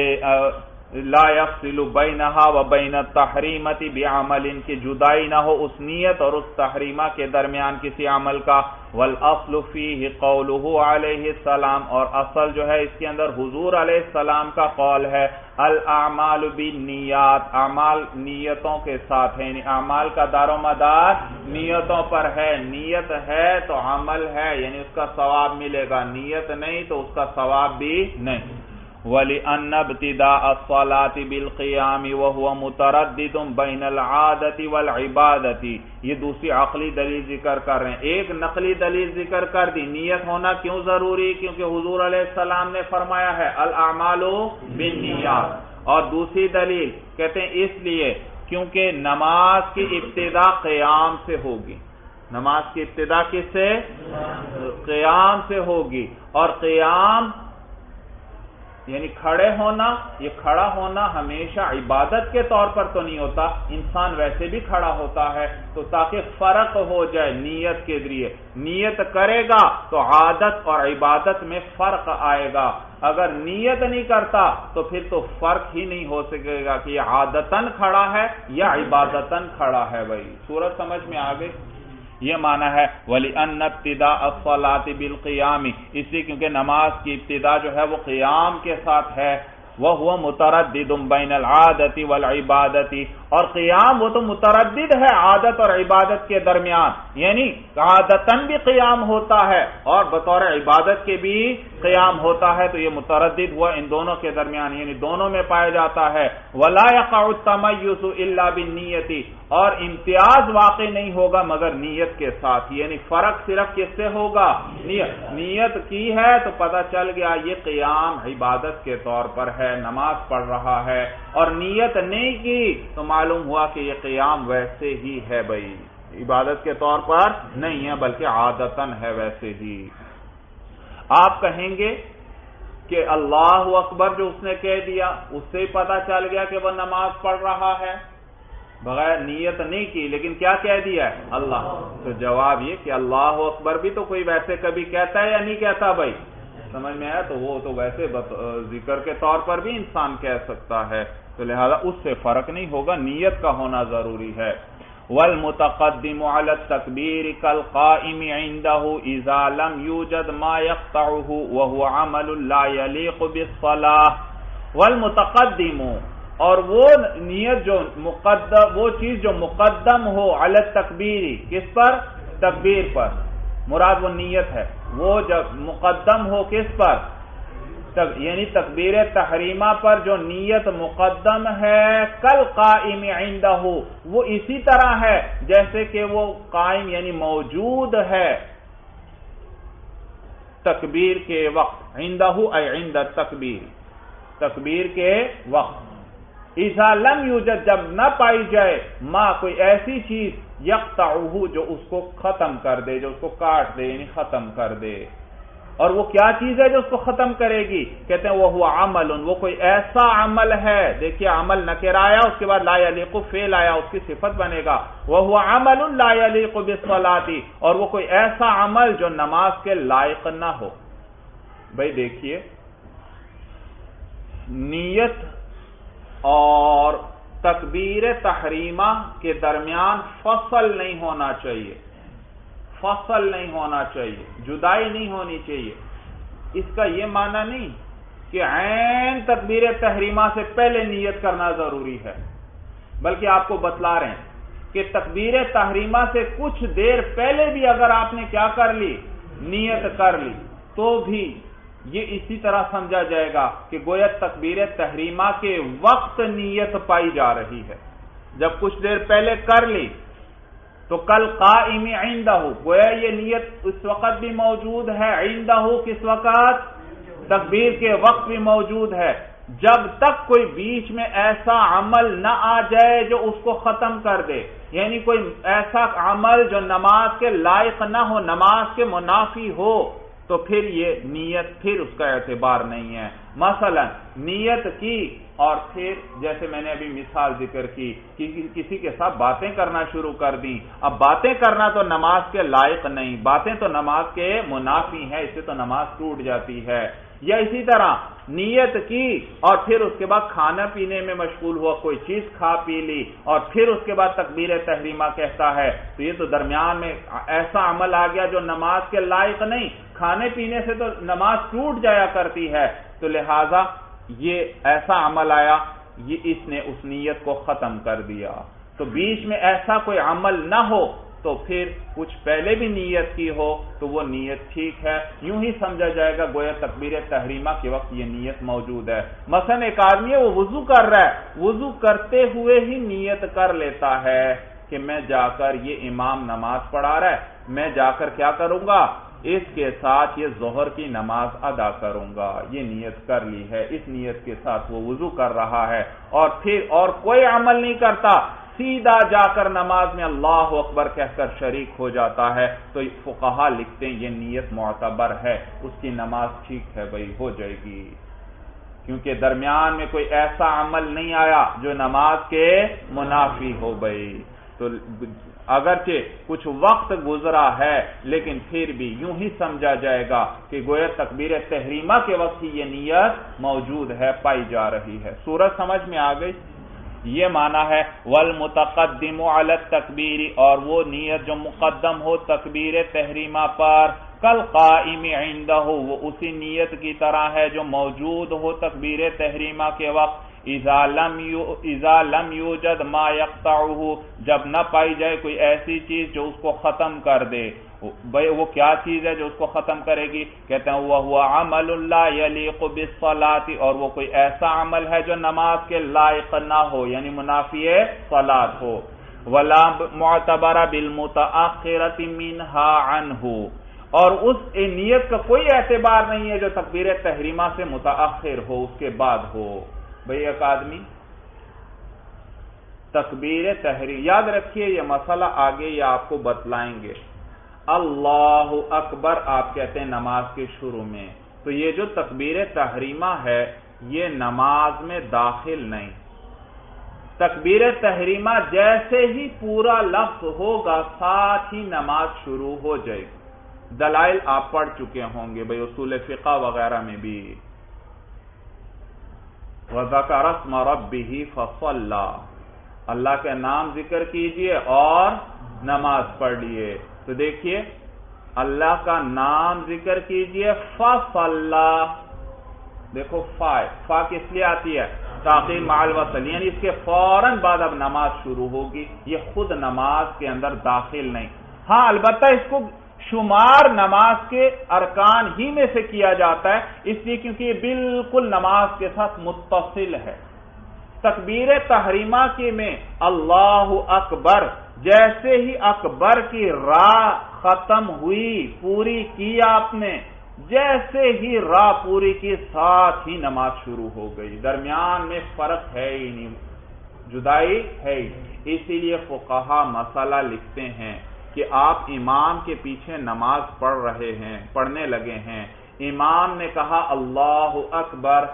Speaker 1: لا يفصل بینہا و بین التحریمۃ بعمل کی جدائی نہ ہو اس نیت اور اس تحریمہ کے درمیان کسی عمل کا. والاصل فیہ قولہ علیہ السلام اور اصل جو ہے اس کے اندر حضور علیہ السلام کا قول ہے، الاعمال بالنیات اعمال نیتوں کے ساتھ ہے، یعنی اعمال کا دار و مدار نیتوں پر ہے. نیت ہے تو عمل ہے، یعنی اس کا ثواب ملے گا، نیت نہیں تو اس کا ثواب بھی نہیں. وَلِأَنَّ ابْتِدَاءَ الصَّلَاةِ بِالْقِيَامِ وَهُوَ مُتَرَدِّدٌ بَيْنَ الْعَادَةِ وَالْعِبَادَةِ یہ دوسری عقلی دلیل ذکر کر رہے ہیں. ایک نقلی دلیل ذکر کر دی، نیت ہونا کیوں ضروری؟ کیونکہ حضور علیہ السلام نے فرمایا ہے الاعمال بالنیات. اور دوسری دلیل کہتے ہیں اس لیے کیونکہ نماز کی ابتدا قیام سے ہوگی. نماز کی ابتدا کس سے؟ قیام سے ہوگی. اور قیام یعنی کھڑے ہونا، یہ کھڑا ہونا ہمیشہ عبادت کے طور پر تو نہیں ہوتا، انسان ویسے بھی کھڑا ہوتا ہے، تو تاکہ فرق ہو جائے نیت کے ذریعے. نیت کرے گا تو عادت اور عبادت میں فرق آئے گا. اگر نیت نہیں کرتا تو پھر تو فرق ہی نہیں ہو سکے گا کہ یہ عادتاً کھڑا ہے یا عبادتاً کھڑا ہے. بھائی صورت سمجھ میں آ گئی؟ یہ معنی ہے وَلِأَنَّ ابْتِدَاءَ الصَّلَاةِ بِالْقِيَامِ اس لیے کیونکہ نماز کی ابتدا جو ہے وہ قیام کے ساتھ ہے. وَهُوَ مُتَرَدِّدٌ بَيْنَ الْعَادَةِ وَالْعِبَادَةِ اور قیام وہ تو متردد ہے عادت اور عبادت کے درمیان، یعنی عادتاً بھی قیام ہوتا ہے اور بطور عبادت کے بھی قیام ہوتا ہے، تو یہ متردد ہوا ان دونوں کے درمیان، یعنی دونوں میں پایا جاتا ہے. وَلَا يَقَعُ التَّمَيُّزُ إِلَّا بِالنِّيَّةِ اور امتیاز واقع نہیں ہوگا مگر نیت کے ساتھ، یعنی فرق صرف کس سے ہوگا؟ نیت کی ہے تو پتہ چل گیا یہ قیام عبادت کے طور پر ہے، نماز پڑھ رہا ہے. اور نیت نہیں کی تو معلوم ہوا کہ یہ قیام ویسے ہی ہے، بھائی عبادت کے طور پر نہیں ہے بلکہ عادتاً ہے ویسے ہی. آپ کہیں گے کہ اللہ اکبر جو اس نے کہہ دیا اس سے ہی پتہ چل گیا کہ وہ نماز پڑھ رہا ہے، بغیر نیت نہیں کی لیکن کیا کہہ دیا ہے؟ اللہ. تو جواب یہ کہ اللہ اکبر بھی تو کوئی ویسے کبھی کہتا ہے یا نہیں کہتا؟ بھائی سمجھ میں آیا؟ تو وہ تو ویسے ذکر کے طور پر بھی انسان کہہ سکتا ہے، تو لہذا اس سے فرق نہیں ہوگا، نیت کا ہونا ضروری ہے. والمتقدم على التكبير كالقائم عنده إذا لم يوجد ما يقطعه وهو عمل لا يليق بالصلاة. والمتقدم اور وہ نیت جو مقدم، وہ چیز جو مقدم ہو علی التکبیر کس پر؟ تکبیر پر. مراد وہ نیت ہے، وہ جب مقدم ہو کس پر؟ یعنی تکبیر تحریمہ پر جو نیت مقدم ہے، کل قائم عندہ وہ اسی طرح ہے جیسے کہ وہ قائم یعنی موجود ہے تکبیر کے وقت. عندہ اے عند التکبیر، تکبیر کے وقت. اذا لم یوجد جب نہ پائی جائے ما کوئی ایسی چیز یقطعہ جو اس کو ختم کر دے، جو اس کو کاٹ دے یعنی ختم کر دے. اور وہ کیا چیز ہے جو اس کو ختم کرے گی؟ کہتے ہیں وہ ہوا عمل، وہ کوئی ایسا عمل ہے، دیکھیے عمل نکرہ آیا، اس کے بعد لا یلیق فعل آیا، اس کی صفت بنے گا وہ ہوا عمل لا یلیق بالصلاۃ، اور وہ کوئی ایسا عمل جو نماز کے لائق نہ ہو۔ بھائی دیکھیے، نیت اور تکبیر تحریمہ کے درمیان فصل نہیں ہونا چاہیے، فصل نہیں ہونا چاہیے، جدائی نہیں ہونی چاہیے۔ اس کا یہ معنی نہیں کہ عین تکبیر تحریمہ سے پہلے نیت کرنا ضروری ہے، بلکہ آپ کو بتلا رہے ہیں کہ تکبیر تحریمہ سے کچھ دیر پہلے بھی اگر آپ نے کیا کر لی، نیت کر لی، تو بھی یہ اسی طرح سمجھا جائے گا کہ گویا تکبیر تحریمہ کے وقت نیت پائی جا رہی ہے۔ جب کچھ دیر پہلے کر لی تو کل قائم عندہ، گویا یہ نیت اس وقت بھی موجود ہے، عندہ کس وقت؟ تکبیر کے وقت بھی موجود ہے، جب تک کوئی بیچ میں ایسا عمل نہ آ جائے جو اس کو ختم کر دے، یعنی کوئی ایسا عمل جو نماز کے لائق نہ ہو، نماز کے منافی ہو، تو پھر یہ نیت، پھر اس کا اعتبار نہیں ہے۔ مثلا نیت کی اور پھر جیسے میں نے ابھی مثال ذکر کی کہ کسی کے ساتھ باتیں کرنا شروع کر دیں، اب باتیں کرنا تو نماز کے لائق نہیں، باتیں تو نماز کے منافی ہیں، اس سے تو نماز ٹوٹ جاتی ہے۔ یا اسی طرح نیت کی اور پھر اس کے بعد کھانا پینے میں مشغول ہوا، کوئی چیز کھا پی لی اور پھر اس کے بعد تکبیر تحریمہ کہتا ہے، تو یہ تو درمیان میں ایسا عمل آ گیا جو نماز کے لائق نہیں۔ کھانے پینے سے تو نماز ٹوٹ جایا کرتی ہے، تو لہذا یہ ایسا عمل آیا، یہ اس نے اس نیت کو ختم کر دیا۔ تو بیچ میں ایسا کوئی عمل نہ ہو تو پھر کچھ پہلے بھی نیت کی ہو تو وہ نیت ٹھیک ہے، یوں ہی سمجھا جائے گا گویا تکبیر تحریمہ کے وقت یہ نیت موجود ہے۔ مثلا ایک آدمی ہے، وہ وضو کر رہا ہے، وضو کرتے ہوئے ہی نیت کر لیتا ہے کہ میں جا کر، یہ امام نماز پڑھا رہا ہے، میں جا کر کیا کروں گا، اس کے ساتھ یہ ظہر کی نماز ادا کروں گا، یہ نیت کر لی ہے، اس نیت کے ساتھ وہ وضو کر رہا ہے، اور پھر اور کوئی عمل نہیں کرتا، سیدھا جا کر نماز میں اللہ اکبر کہہ کر شریک ہو جاتا ہے، تو فقہا لکھتے ہیں یہ نیت معتبر ہے، اس کی نماز ٹھیک ہے، بھائی ہو جائے گی، کیونکہ درمیان میں کوئی ایسا عمل نہیں آیا جو نماز کے منافی ہو۔ بھائی تو اگرچہ کچھ وقت گزرا ہے لیکن پھر بھی یوں ہی سمجھا جائے گا کہ گویا تکبیر تحریمہ کے وقت ہی یہ نیت موجود ہے، پائی جا رہی ہے۔ سورج سمجھ میں آ گئی؟ یہ معنی ہے والمتقدم علی التکبیر، اور وہ نیت جو مقدم ہو تکبیر تحریمہ پر، کل قائم عندہ، وہ اسی نیت کی طرح ہے جو موجود ہو تکبیر تحریمہ کے وقت، اذا لم یوجد ما یقطعہ، جب نہ پائی جائے کوئی ایسی چیز جو اس کو ختم کر دے۔ بھئی وہ کیا چیز ہے جو اس کو ختم کرے گی؟ کہتے ہیں وہ عمل لا یلیق بالصلاۃ، اور وہ کوئی ایسا عمل ہے جو نماز کے لائق نہ ہو، یعنی منافی صلاۃ ہو۔ ولا معتبر بالمتأخرۃ منہا عنہ، اور اس نیت کا کوئی اعتبار نہیں ہے جو تکبیر تحریمہ سے متأخر ہو، اس کے بعد ہو۔ بھئی ایک آدمی تکبیر تحریم، یاد رکھیے یہ مسئلہ آگے یہ آپ کو بتلائیں گے، اللہ اکبر آپ کہتے ہیں نماز کے شروع میں، تو یہ جو تکبیر تحریمہ ہے یہ نماز میں داخل نہیں، تکبیر تحریمہ جیسے ہی پورا لفظ ہوگا ساتھ ہی نماز شروع ہو جائے گی۔ دلائل آپ پڑھ چکے ہوں گے بھئی اصول فقہ وغیرہ میں بھی، وَذَكَرَ اسْمَ رَبِّهِ فَصَلَّى، اللہ کے نام ذکر کیجئے اور نماز پڑھ لیے۔ تو دیکھیے اللہ کا نام ذکر کیجئے، فَصَلَّى، دیکھو فا کس لیے آتی ہے؟ تاخیر مع الوصل، یعنی اس کے فوراً بعد اب نماز شروع ہوگی، یہ خود نماز کے اندر داخل نہیں۔ ہاں البتہ اس کو شمار نماز کے ارکان ہی میں سے کیا جاتا ہے، اس لیے کیونکہ یہ بالکل نماز کے ساتھ متصل ہے۔ تکبیر تحریمہ کے میں اللہ اکبر، جیسے ہی اکبر کی را ختم ہوئی، پوری کی آپ نے، جیسے ہی را پوری کی ساتھ ہی نماز شروع ہو گئی، درمیان میں فرق ہے ہی نہیں، جدائی ہے ہی۔ اسی لیے فقہا مسئلہ لکھتے ہیں کہ آپ امام کے پیچھے نماز پڑھ رہے ہیں، پڑھنے لگے ہیں، امام نے کہا اللہ اکبر،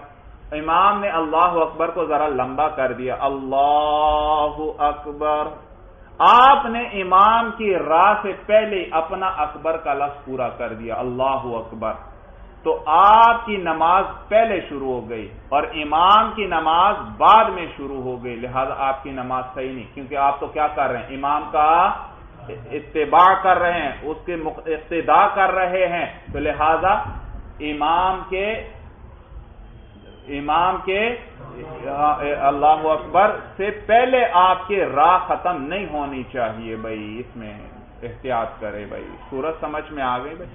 Speaker 1: امام نے اللہ اکبر کو ذرا لمبا کر دیا، اللہ اکبر، آپ نے امام کی راہ سے پہلے اپنا اکبر کا لفظ پورا کر دیا اللہ اکبر، تو آپ کی نماز پہلے شروع ہو گئی اور امام کی نماز بعد میں شروع ہو گئی، لہذا آپ کی نماز صحیح نہیں، کیونکہ آپ تو کیا کر رہے ہیں، امام کا اتباع کر رہے ہیں، اس کے اقتداء کر رہے ہیں، تو لہذا امام کے اللہ اکبر سے پہلے آپ کی راہ ختم نہیں ہونی چاہیے بھائی، اس میں احتیاط کرے بھائی، سورت سمجھ میں آ گئی بھائی،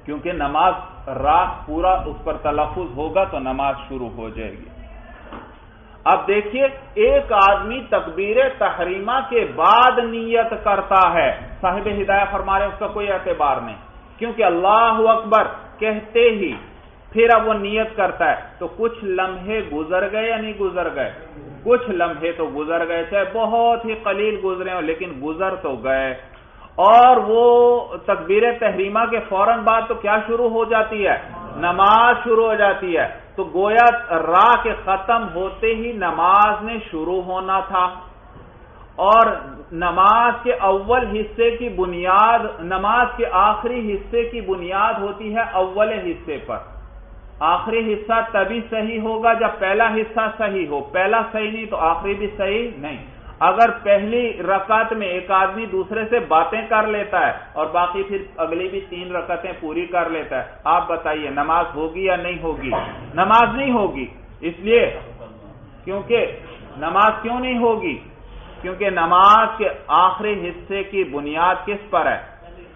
Speaker 1: کیونکہ نماز راہ پورا اس پر تلفظ ہوگا تو نماز شروع ہو جائے گی۔ اب دیکھیے ایک آدمی تکبیر تحریمہ کے بعد نیت کرتا ہے، صاحب ہدایہ فرما رہے ہیں اس کا کوئی اعتبار نہیں، کیونکہ اللہ اکبر کہتے ہی پھر اب وہ نیت کرتا ہے، تو کچھ لمحے گزر گئے یا نہیں گزر گئے، کچھ لمحے تو گزر گئے، چاہے بہت ہی قلیل گزرے ہوں لیکن گزر تو گئے، اور وہ تکبیر تحریمہ کے فوراً بعد تو کیا شروع ہو جاتی ہے، نماز شروع ہو جاتی ہے، تو گویا راہ کے ختم ہوتے ہی نماز نے شروع ہونا تھا، اور نماز کے اول حصے کی بنیاد، نماز کے آخری حصے کی بنیاد ہوتی ہے اول حصے پر، آخری حصہ تبھی صحیح ہوگا جب پہلا حصہ صحیح ہو، پہلا صحیح نہیں تو آخری بھی صحیح نہیں۔ اگر پہلی رکعت میں ایک آدمی دوسرے سے باتیں کر لیتا ہے اور باقی پھر اگلی بھی 3 رکعتیں پوری کر لیتا ہے، آپ بتائیے نماز ہوگی یا نہیں ہوگی؟ نماز نہیں ہوگی، اس لیے کیونکہ نماز کیوں نہیں ہوگی؟ کیونکہ نماز کے آخری حصے کی بنیاد کس پر ہے؟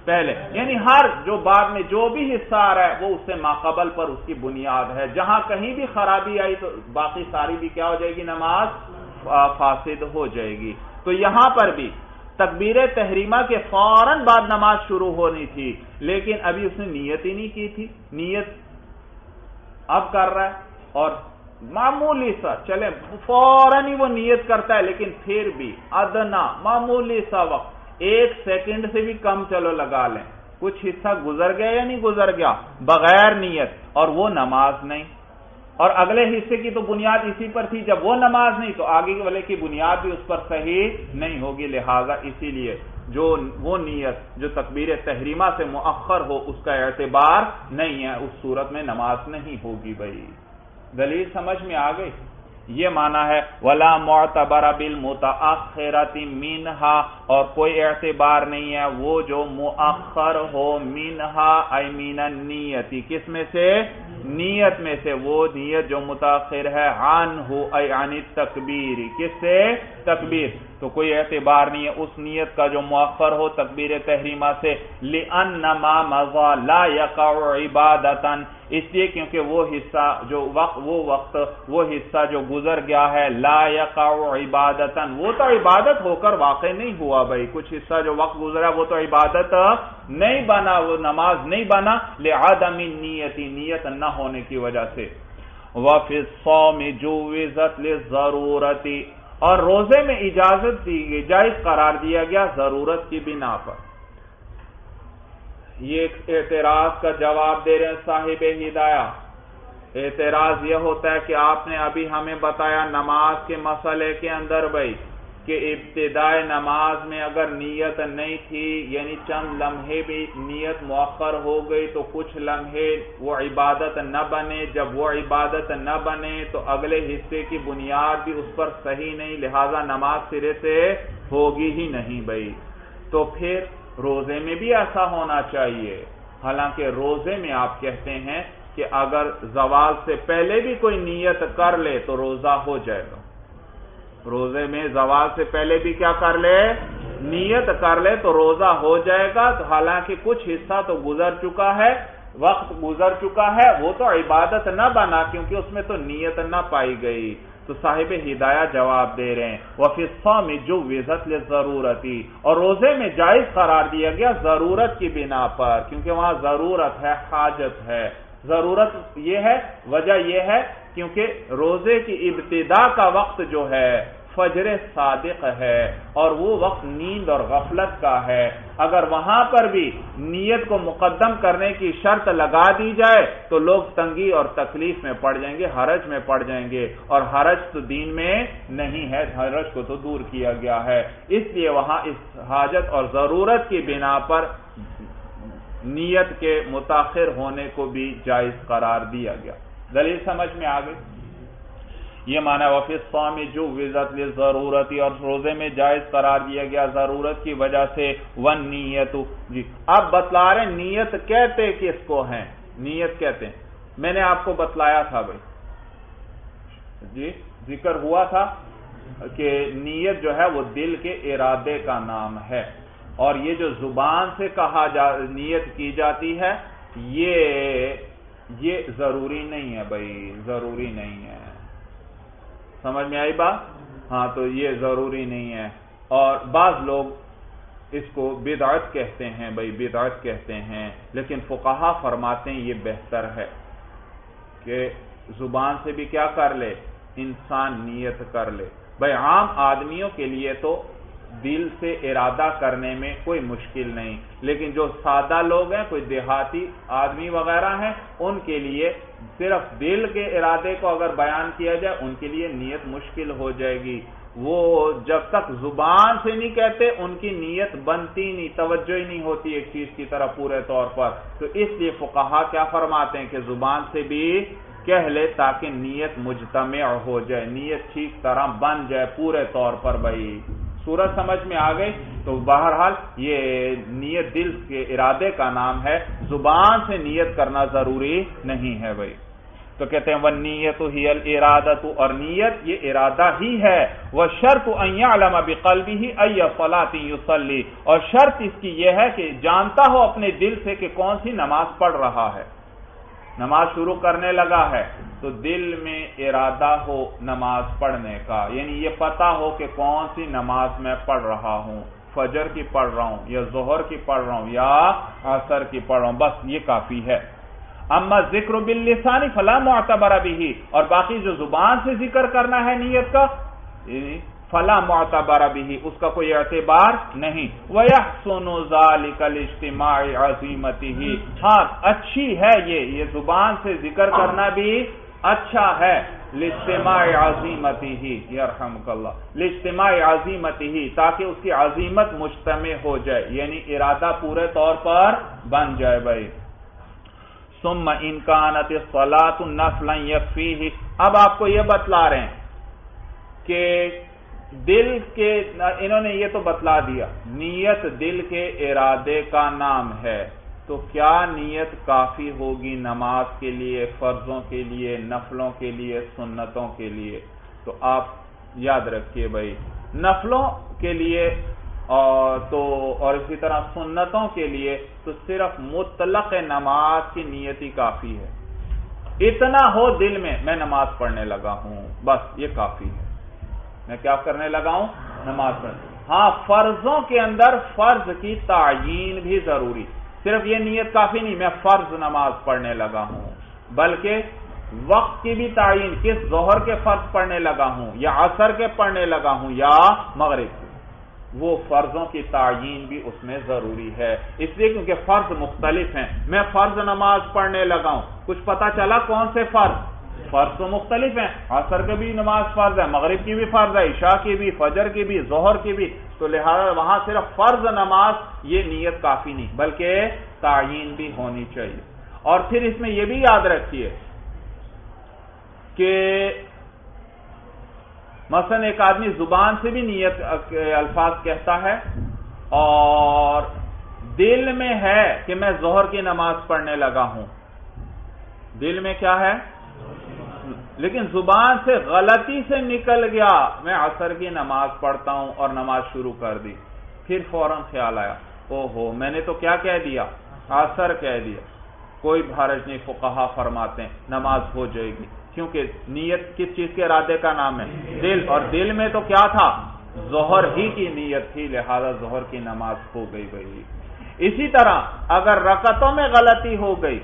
Speaker 1: پہلے، یعنی ہر جو بعد میں جو بھی حصہ آ رہا ہے وہ اس سے ماقبل پر اس کی بنیاد ہے، جہاں کہیں بھی خرابی آئی تو باقی ساری بھی کیا ہو جائے گی، نماز فاسد ہو جائے گی۔ تو یہاں پر بھی تکبیر تحریمہ کے فوراً بعد نماز شروع ہونی تھی، لیکن ابھی اس نے نیت ہی نہیں کی تھی، نیت اب کر رہا ہے، اور معمولی سا چلے فوراً ہی وہ نیت کرتا ہے، لیکن پھر بھی ادنا معمولی سا وقت 1 سیکنڈ سے بھی کم چلو لگا لیں، کچھ حصہ گزر گیا یا نہیں گزر گیا بغیر نیت، اور وہ نماز نہیں، اور اگلے حصے کی تو بنیاد اسی پر تھی، جب وہ نماز نہیں تو آگے والے کی بنیاد بھی اس پر صحیح نہیں ہوگی، لہذا اسی لیے جو وہ نیت جو تکبیر تحریمہ سے مؤخر ہو اس کا اعتبار نہیں ہے، اس صورت میں نماز نہیں ہوگی بھائی۔ دلیل سمجھ میں آ گئی؟ یہ معنی ہے وَلَا مُعْتَبَرَ بِالْمُتَأَخِّرَةِ مِنْهَا، اور کوئی اعتبار نہیں ہے وہ جو مؤخر ہو، مِنْهَا ای مِنَ النِّیَّةِ، کس میں سے؟ نیت میں سے، وہ نیت جو متاخر ہے، عنہ ای عن التکبیر، کس سے؟ تکبیر، تو کوئی اعتبار نہیں ہے اس نیت کا جو مؤخر ہو تکبیر تحریمہ سے، لِأَنَّمَا مَضَى لَا يَقَعُ عِبَادَةً، اس لیے کیونکہ وہ حصہ جو وہ حصہ جو گزر گیا ہے، لا یقع عبادتاً، وہ تو عبادت ہو کر واقع نہیں ہوا بھائی، کچھ حصہ جو وقت گزرا وہ تو عبادت نہیں بنا، وہ نماز نہیں بنا، لعدم النیت، نیت نہ ہونے کی وجہ سے۔ وفی الصوم جوزت للضرورت، اور روزے میں اجازت دی گئی، جائز قرار دیا گیا ضرورت کی بنا پر۔ یہ ایک اعتراض کا جواب دے رہے ہیں صاحب ہدایہ۔ اعتراض یہ ہوتا ہے کہ آپ نے ابھی ہمیں بتایا نماز کے مسئلے کے اندر بھائی کہ ابتدائے نماز میں اگر نیت نہیں تھی، یعنی چند لمحے بھی نیت مؤخر ہو گئی تو کچھ لمحے وہ عبادت نہ بنے، جب وہ عبادت نہ بنے تو اگلے حصے کی بنیاد بھی اس پر صحیح نہیں، لہذا نماز سرے سے ہوگی ہی نہیں بھائی۔ تو پھر روزے میں بھی ایسا ہونا چاہیے، حالانکہ روزے میں آپ کہتے ہیں کہ اگر زوال سے پہلے بھی کوئی نیت کر لے تو روزہ ہو جائے گا، روزے میں زوال سے پہلے بھی کیا کر لے، نیت کر لے تو روزہ ہو جائے گا، تو حالانکہ کچھ حصہ تو گزر چکا ہے، وقت گزر چکا ہے، وہ تو عبادت نہ بنا کیونکہ اس میں تو نیت نہ پائی گئی۔ تو صاحب ہدایہ جواب دے رہے ہیں وَفِي الصَّوْمِ جُوِّزَتْ لِلضَّرُورَةِ، اور روزے میں جائز قرار دیا گیا ضرورت کی بنا پر، کیونکہ وہاں ضرورت ہے، حاجت ہے۔ ضرورت یہ ہے، وجہ یہ ہے کیونکہ روزے کی ابتدا کا وقت جو ہے فجر صادق ہے اور وہ وقت نیند اور غفلت کا ہے، اگر وہاں پر بھی نیت کو مقدم کرنے کی شرط لگا دی جائے تو لوگ تنگی اور تکلیف میں پڑ جائیں گے، حرج میں پڑ جائیں گے، اور حرج تو دین میں نہیں ہے، حرج کو تو دور کیا گیا ہے، اس لیے وہاں اس حاجت اور ضرورت کی بنا پر نیت کے متاخر ہونے کو بھی جائز قرار دیا گیا۔ دلیل سمجھ میں آ گئی؟ یہ معنی وفی الصوم جوزت للضرورت، اور روزے میں جائز قرار دیا گیا ضرورت کی وجہ سے، والنیت جی اب بتلا رہے ہیں نیت کہتے کس کو ہیں، نیت کہتے ہیں میں نے آپ کو بتلایا تھا بھائی جی، ذکر ہوا تھا کہ نیت جو ہے وہ دل کے ارادے کا نام ہے، اور یہ جو زبان سے نیت کی جاتی ہے یہ ضروری نہیں ہے بھائی، ضروری نہیں ہے، سمجھ میں آئی بات؟ ہاں تو یہ ضروری نہیں ہے، اور بعض لوگ اس کو بدعت کہتے ہیں بھائی، بدعت کہتے ہیں، لیکن فقہا فرماتے ہیں یہ بہتر ہے کہ زبان سے بھی کیا کر لے، انسان نیت کر لے۔ بھائی عام آدمیوں کے لیے تو دل سے ارادہ کرنے میں کوئی مشکل نہیں، لیکن جو سادہ لوگ ہیں، کوئی دیہاتی آدمی وغیرہ ہیں، ان کے لیے صرف دل کے ارادے کو اگر بیان کیا جائے ان کے لیے نیت مشکل ہو جائے گی، وہ جب تک زبان سے نہیں کہتے ان کی نیت بنتی نہیں، توجہ ہی نہیں ہوتی ایک چیز کی طرف پورے طور پر، تو اس لیے فقہا کیا فرماتے ہیں کہ زبان سے بھی کہہ لے تاکہ نیت مجتمع ہو جائے، نیت ٹھیک طرح بن جائے پورے طور پر۔ بھائی صورت سمجھ میں آ گئی؟ تو بہرحال یہ نیت دل کے ارادے کا نام ہے، زبان سے نیت کرنا ضروری نہیں ہے بھائی۔ تو کہتے ہیں وَالنِّيَّةُ هِيَ الْإِرَادَةُ، اور نیت یہ ارادہ ہی ہے، وَالشَّرْطُ أَن يَعْلَمَ بِقَلْبِهِ أَيَّ صَلَاةٍ يُصَلِّي، اور شرط اس کی یہ ہے کہ جانتا ہو اپنے دل سے کہ کون سی نماز پڑھ رہا ہے، نماز شروع کرنے لگا ہے تو دل میں ارادہ ہو نماز پڑھنے کا، یعنی یہ پتا ہو کہ کون سی نماز میں پڑھ رہا ہوں، فجر کی پڑھ رہا ہوں یا ظہر کی پڑھ رہا ہوں یا عصر کی پڑھ رہا ہوں، بس یہ کافی ہے۔ اما ذکر باللسان فلا معتبر به، اور باقی جو زبان سے ذکر کرنا ہے نیت کا فلا معتبر به، اس کا کوئی اعتبار نہیں۔ وَيَحْسُنُ ذَلِكَ لِاجْتِمَاعِ عَزِيمَتِهِ، ہاں اچھی ہے یہ زبان سے ذکر کرنا بھی اچھا ہے، لاجتماع عزیمتہ، یرحمک اللہ، لاجتماع عزیمتہ، تاکہ اس کی عزیمت مجتمع ہو جائے، یعنی ارادہ پورے طور پر بن جائے بھائی۔ ثم ان كانت الصلاة نفلا يكفيه، اب آپ کو یہ بتلا رہے ہیں کہ دل کے، انہوں نے یہ تو بتلا دیا نیت دل کے ارادے کا نام ہے، تو کیا نیت کافی ہوگی نماز کے لیے، فرضوں کے لیے، نفلوں کے لیے، سنتوں کے لیے؟ تو آپ یاد رکھیے بھائی نفلوں کے لیے اور اسی طرح سنتوں کے لیے تو صرف مطلق نماز کی نیت ہی کافی ہے، اتنا ہو دل میں نماز پڑھنے لگا ہوں، بس یہ کافی ہے، میں کیا کرنے لگا ہوں، نماز پڑھنے۔ ہاں فرضوں کے اندر فرض کی تعیین بھی ضروری، صرف یہ نیت کافی نہیں میں فرض نماز پڑھنے لگا ہوں، بلکہ وقت کی بھی تعیین، کس ظہر کے فرض پڑھنے لگا ہوں یا عصر کے پڑھنے لگا ہوں یا مغرب کے، وہ فرضوں کی تعیین بھی اس میں ضروری ہے، اس لیے کیونکہ فرض مختلف ہیں، میں فرض نماز پڑھنے لگا ہوں، کچھ پتا چلا کون سے فرض تو مختلف ہیں، عصر کے بھی نماز فرض ہے، مغرب کی بھی فرض ہے، عشاء کی بھی، فجر کی بھی، ظہر کی بھی، تو لہذا وہاں صرف فرض نماز یہ نیت کافی نہیں بلکہ تعیین بھی ہونی چاہیے۔ اور پھر اس میں یہ بھی یاد رکھیے کہ مثلا ایک آدمی زبان سے بھی نیت کے الفاظ کہتا ہے اور دل میں ہے کہ میں ظہر کی نماز پڑھنے لگا ہوں، دل میں کیا ہے، لیکن زبان سے غلطی سے نکل گیا میں عصر کی نماز پڑھتا ہوں اور نماز شروع کر دی، پھر فوراً خیال آیا اوہو میں نے تو کیا کہہ دیا، عصر کہہ دیا، کوئی حرج نہیں، فقہا فرماتے ہیں نماز ہو جائے گی، کیونکہ نیت کس چیز کے ارادے کا نام ہے، دل، اور دل میں تو کیا تھا، ظہر ہی کی نیت تھی، لہذا ظہر کی نماز ہو گئی بھائی۔ اسی طرح اگر رکعتوں میں غلطی ہو گئی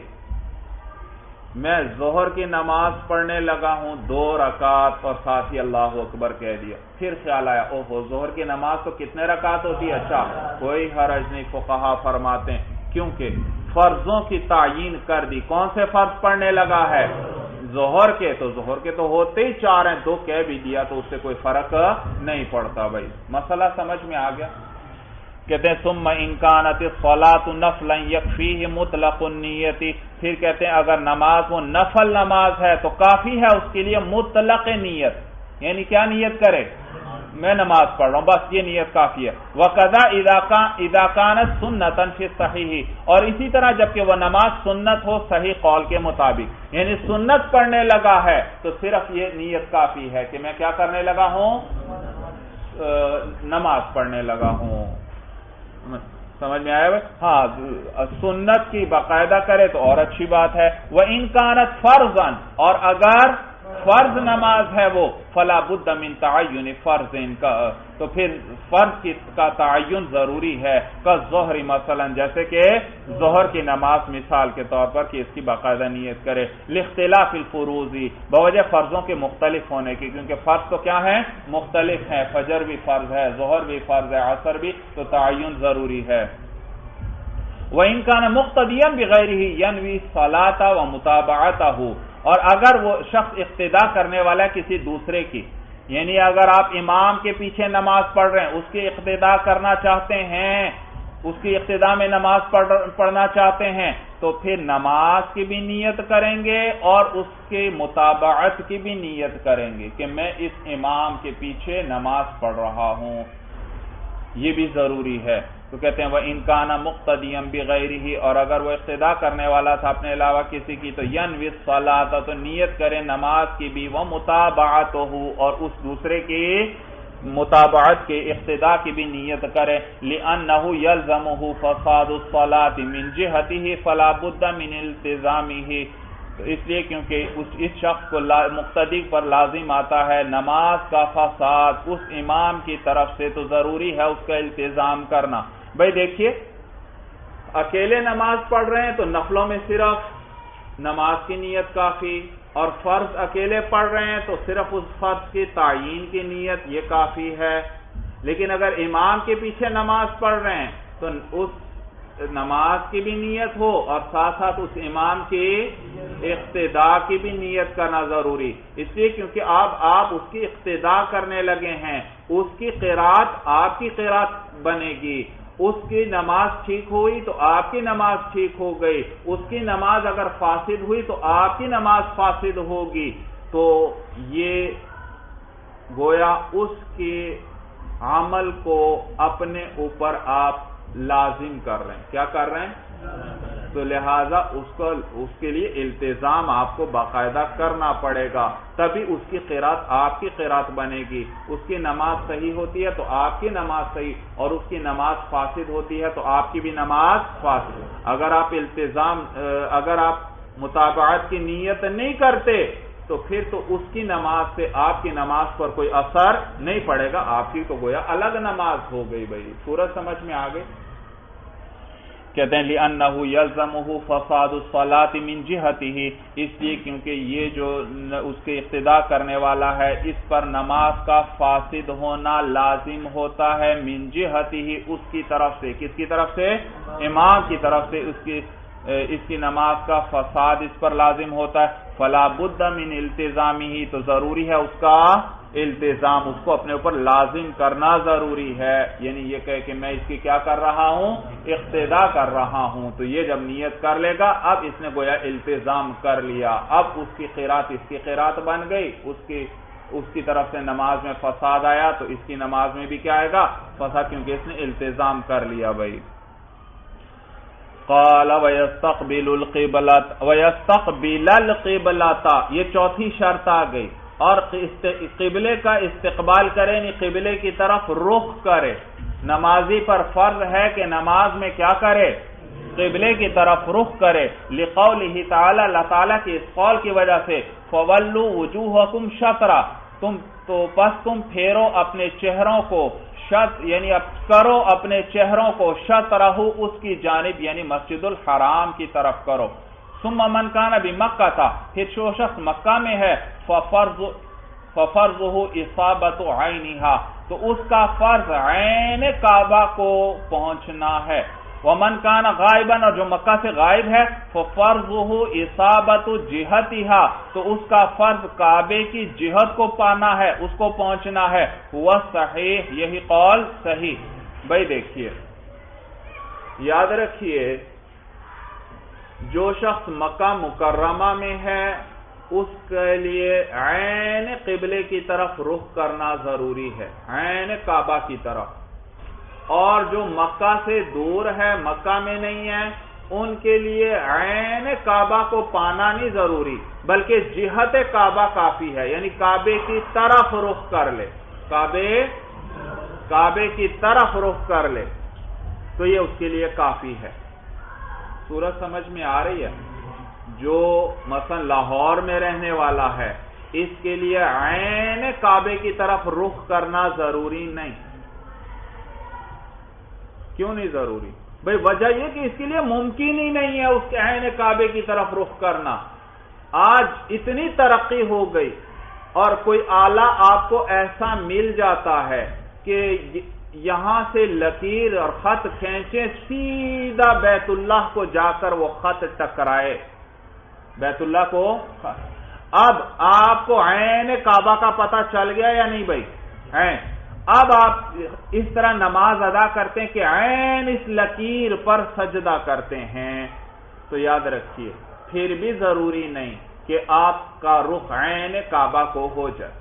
Speaker 1: میں ظہر کی نماز پڑھنے لگا ہوں 2 رکعت اور ساتھ ہی اللہ اکبر کہہ دیا، پھر خیال آیا اوہو ظہر کی نماز تو کتنے رکعت ہوتی ہے، اچھا کوئی حرج نہیں، فقہا فرماتے ہیں کیونکہ فرضوں کی تعیین کر دی، کون سے فرض پڑھنے لگا ہے، ظہر کے، تو ظہر کے تو ہوتے ہی 4 ہیں، 2 کہہ بھی دیا تو اس سے کوئی فرق نہیں پڑتا بھائی، مسئلہ سمجھ میں آ گیا۔ کہتے ہیں ثم ان کانت الصلاۃ نفلا یکفیہ مطلق النیت، پھر کہتے ہیں اگر نماز وہ نفل نماز ہے تو کافی ہے اس کے لیے مطلق نیت، یعنی کیا نیت کرے، میں نماز پڑھ رہا ہوں بس یہ نیت کافی ہے۔ وَقَذَا اِذَا كَانَتْ سُنَّةً فِي الصَّحِيحِ، اور اسی طرح جبکہ وہ نماز سنت ہو صحیح قول کے مطابق، یعنی سنت پڑھنے لگا ہے تو صرف یہ نیت کافی ہے کہ میں کیا کرنے لگا ہوں، نماز پڑھنے لگا ہوں، سمجھ میں آیا؟ ہاں سنت کی باقاعدہ کرے تو اور اچھی بات ہے۔ وَإِن كَانَتْ فَرْضًا، اور اگر فرض نماز ہے وہ فلا بد من تعین فرض کا، تو پھر فرض کا تعین ضروری ہے، کالظہر مثلا جیسے کہ ظہر کی نماز مثال کے طور پر کہ اس کی باقاعدہ نیت کرے، لاختلاف الفروض، بوجہ فرضوں کے مختلف ہونے کی، کیونکہ فرض تو کیا ہیں مختلف ہیں، فجر بھی فرض ہے، ظہر بھی فرض ہے، عصر بھی، تو تعین ضروری ہے۔ وَإِن كَانَ مُقْتَدِيًا بِغَيْرِهِ يَنْوِي الصَّلَاةَ وَمُتَابَعَتَهُ، اور اگر وہ شخص اقتدا کرنے والا ہے کسی دوسرے کی، یعنی اگر آپ امام کے پیچھے نماز پڑھ رہے ہیں، اس کی اقتدا کرنا چاہتے ہیں، اس کی اقتدا میں نماز پڑھنا چاہتے ہیں، تو پھر نماز کی بھی نیت کریں گے اور اس کے متابعت کی بھی نیت کریں گے کہ میں اس امام کے پیچھے نماز پڑھ رہا ہوں، یہ بھی ضروری ہے۔ تو کہتے ہیں وَإِن كَانَ مُقْتَدِيًا بِغَيْرِهِ، اور اگر وہ اقتدا کرنے والا تھا اپنے علاوہ کسی کی، تو يَنْوِي الصَّلَاةَ، تو نیت کرے نماز کی بھی، وَمُتَابَعَتُهُ، اور اس دوسرے کی متابعت کے اقتدا کی بھی نیت کرے، لِأَنَّهُ يَلْزَمُهُ فَسَادُ الصَّلَاةِ مِنْ جِهَتِهِ فَلَا بُدَّ مِنْ الْتِزَامِهِ، تو اس لیے کیونکہ اس شخص کو مقتدی پر لازم آتا ہے نماز کا فساد اس امام کی طرف سے، تو ضروری ہے اس کا التزام کرنا۔ بھائی دیکھیے اکیلے نماز پڑھ رہے ہیں تو نفلوں میں صرف نماز کی نیت کافی، اور فرض اکیلے پڑھ رہے ہیں تو صرف اس فرض کی تعیین کی نیت یہ کافی ہے، لیکن اگر امام کے پیچھے نماز پڑھ رہے ہیں تو اس نماز کی بھی نیت ہو اور ساتھ ساتھ اس امام کی اقتدا کی بھی نیت کرنا ضروری، اس لیے کیونکہ آپ اس کی اقتدا کرنے لگے ہیں، اس کی قرات آپ کی قرات بنے گی، اس کی نماز ٹھیک ہوئی تو آپ کی نماز ٹھیک ہو گئی، اس کی نماز اگر فاسد ہوئی تو آپ کی نماز فاسد ہوگی، تو یہ گویا اس کے عمل کو اپنے اوپر آپ لازم کر رہے ہیں، کیا کر رہے ہیں، تو لہذا اس کے لیے التزام آپ کو باقاعدہ کرنا پڑے گا، تبھی اس کی قرات آپ کی قرات بنے گی، اس کی نماز صحیح ہوتی ہے تو آپ کی نماز صحیح، اور اس کی نماز فاسد ہوتی ہے تو آپ کی بھی نماز فاسد۔ اگر آپ متابعت کی نیت نہیں کرتے تو پھر تو اس کی نماز سے آپ کی نماز پر کوئی اثر نہیں پڑے گا، آپ کی تو گویا الگ نماز ہو گئی۔ بھائی سورج سمجھ میں آ گئی؟ کہتے ہیں لِأَنَّهُ يَلْزَمُهُ فَسَادُ الصَّلَاةِ مِنْ جِهَتِهِ، اس لیے کیونکہ یہ جو اس کے اقتدا کرنے والا ہے اس پر نماز کا فاسد ہونا لازم ہوتا ہے، من جہتہ، اس کی طرف سے، کس کی طرف سے، امام کی طرف سے اس کی نماز کا فساد اس پر لازم ہوتا ہے، فَلَا بُدَّ مِنْ الْتِزَامِهِ، تو ضروری ہے اس کا التزام، اس کو اپنے اوپر لازم کرنا ضروری ہے، یعنی یہ کہے کہ میں اس کی کیا کر رہا ہوں، اقتدا کر رہا ہوں، تو یہ جب نیت کر لے گا اب اس نے گویا التزام کر لیا، اب اس کی قرات اس کی قرات بن گئی، اس کی طرف سے نماز میں فساد آیا تو اس کی نماز میں بھی کیا آئے گا، فساد، کیونکہ اس نے التزام کر لیا۔ بھائی قال وَيَسْتَقْبِلُ الْقِبْلَةَ، یہ چوتھی شرط آ گئی، اور قبلے کا استقبال کرے، یعنی قبلے کی طرف رخ کرے، نمازی پر فرض ہے کہ نماز میں کیا کرے، قبلے کی طرف رخ کرے، لقولہ تعالی، اللہ تعالیٰ کی اس قول کی وجہ سے، فَوَلُّوا وُجُوهَكُمْ شَطْرًا، پس تم پھیرو اپنے چہروں کو، یعنی اب کرو اپنے چہروں کو، شطرہ، اس کی جانب، یعنی مسجد الحرام کی طرف کرو، ثم من کان بمکہ تھا، پھر جو شخص مکہ میں ہے ففرضہ اصابت عینہا، تو اس کا فرض عین کعبہ کو پہنچنا ہے۔ ومن کان غائبا، اور جو مکہ سے غائب ہے، ففرضہ اصابت جہتہا، تو اس کا فرض کعبے کی جہت کو پانا ہے، اس کو پہنچنا ہے۔ ہوا صحیح، یہی قول صحیح۔ بھائی دیکھیے، یاد رکھیے، جو شخص مکہ مکرمہ میں ہے اس کے لیے عین قبلے کی طرف رخ کرنا ضروری ہے، عین کعبہ کی طرف، اور جو مکہ سے دور ہے، مکہ میں نہیں ہے، ان کے لیے عین کعبہ کو پانا نہیں ضروری، بلکہ جہت کعبہ کافی ہے، یعنی کعبے کی طرف رخ کر لے، کعبے کی طرف رخ کر لے، تو یہ اس کے لیے کافی ہے۔ صورت سمجھ میں آ رہی ہے؟ جو مثلا لاہور میں رہنے والا ہے، اس کے لیے عین کعبے کی طرف رخ کرنا ضروری نہیں۔ کیوں نہیں ضروری؟ بھئی وجہ یہ کہ اس کے لیے ممکن ہی نہیں ہے اس کے عین کعبے کی طرف رخ کرنا۔ آج اتنی ترقی ہو گئی، اور کوئی آلہ آپ کو ایسا مل جاتا ہے کہ یہاں سے لکیر اور خط کھینچے، سیدھا بیت اللہ کو جا کر وہ خط ٹکرائے، بیت اللہ کو۔ اب آپ کو عین کعبہ کا پتہ چل گیا یا نہیں بھائی؟ اب آپ اس طرح نماز ادا کرتے ہیں کہ عین اس لکیر پر سجدہ کرتے ہیں، تو یاد رکھیے پھر بھی ضروری نہیں کہ آپ کا رخ عین کعبہ کو ہو جائے،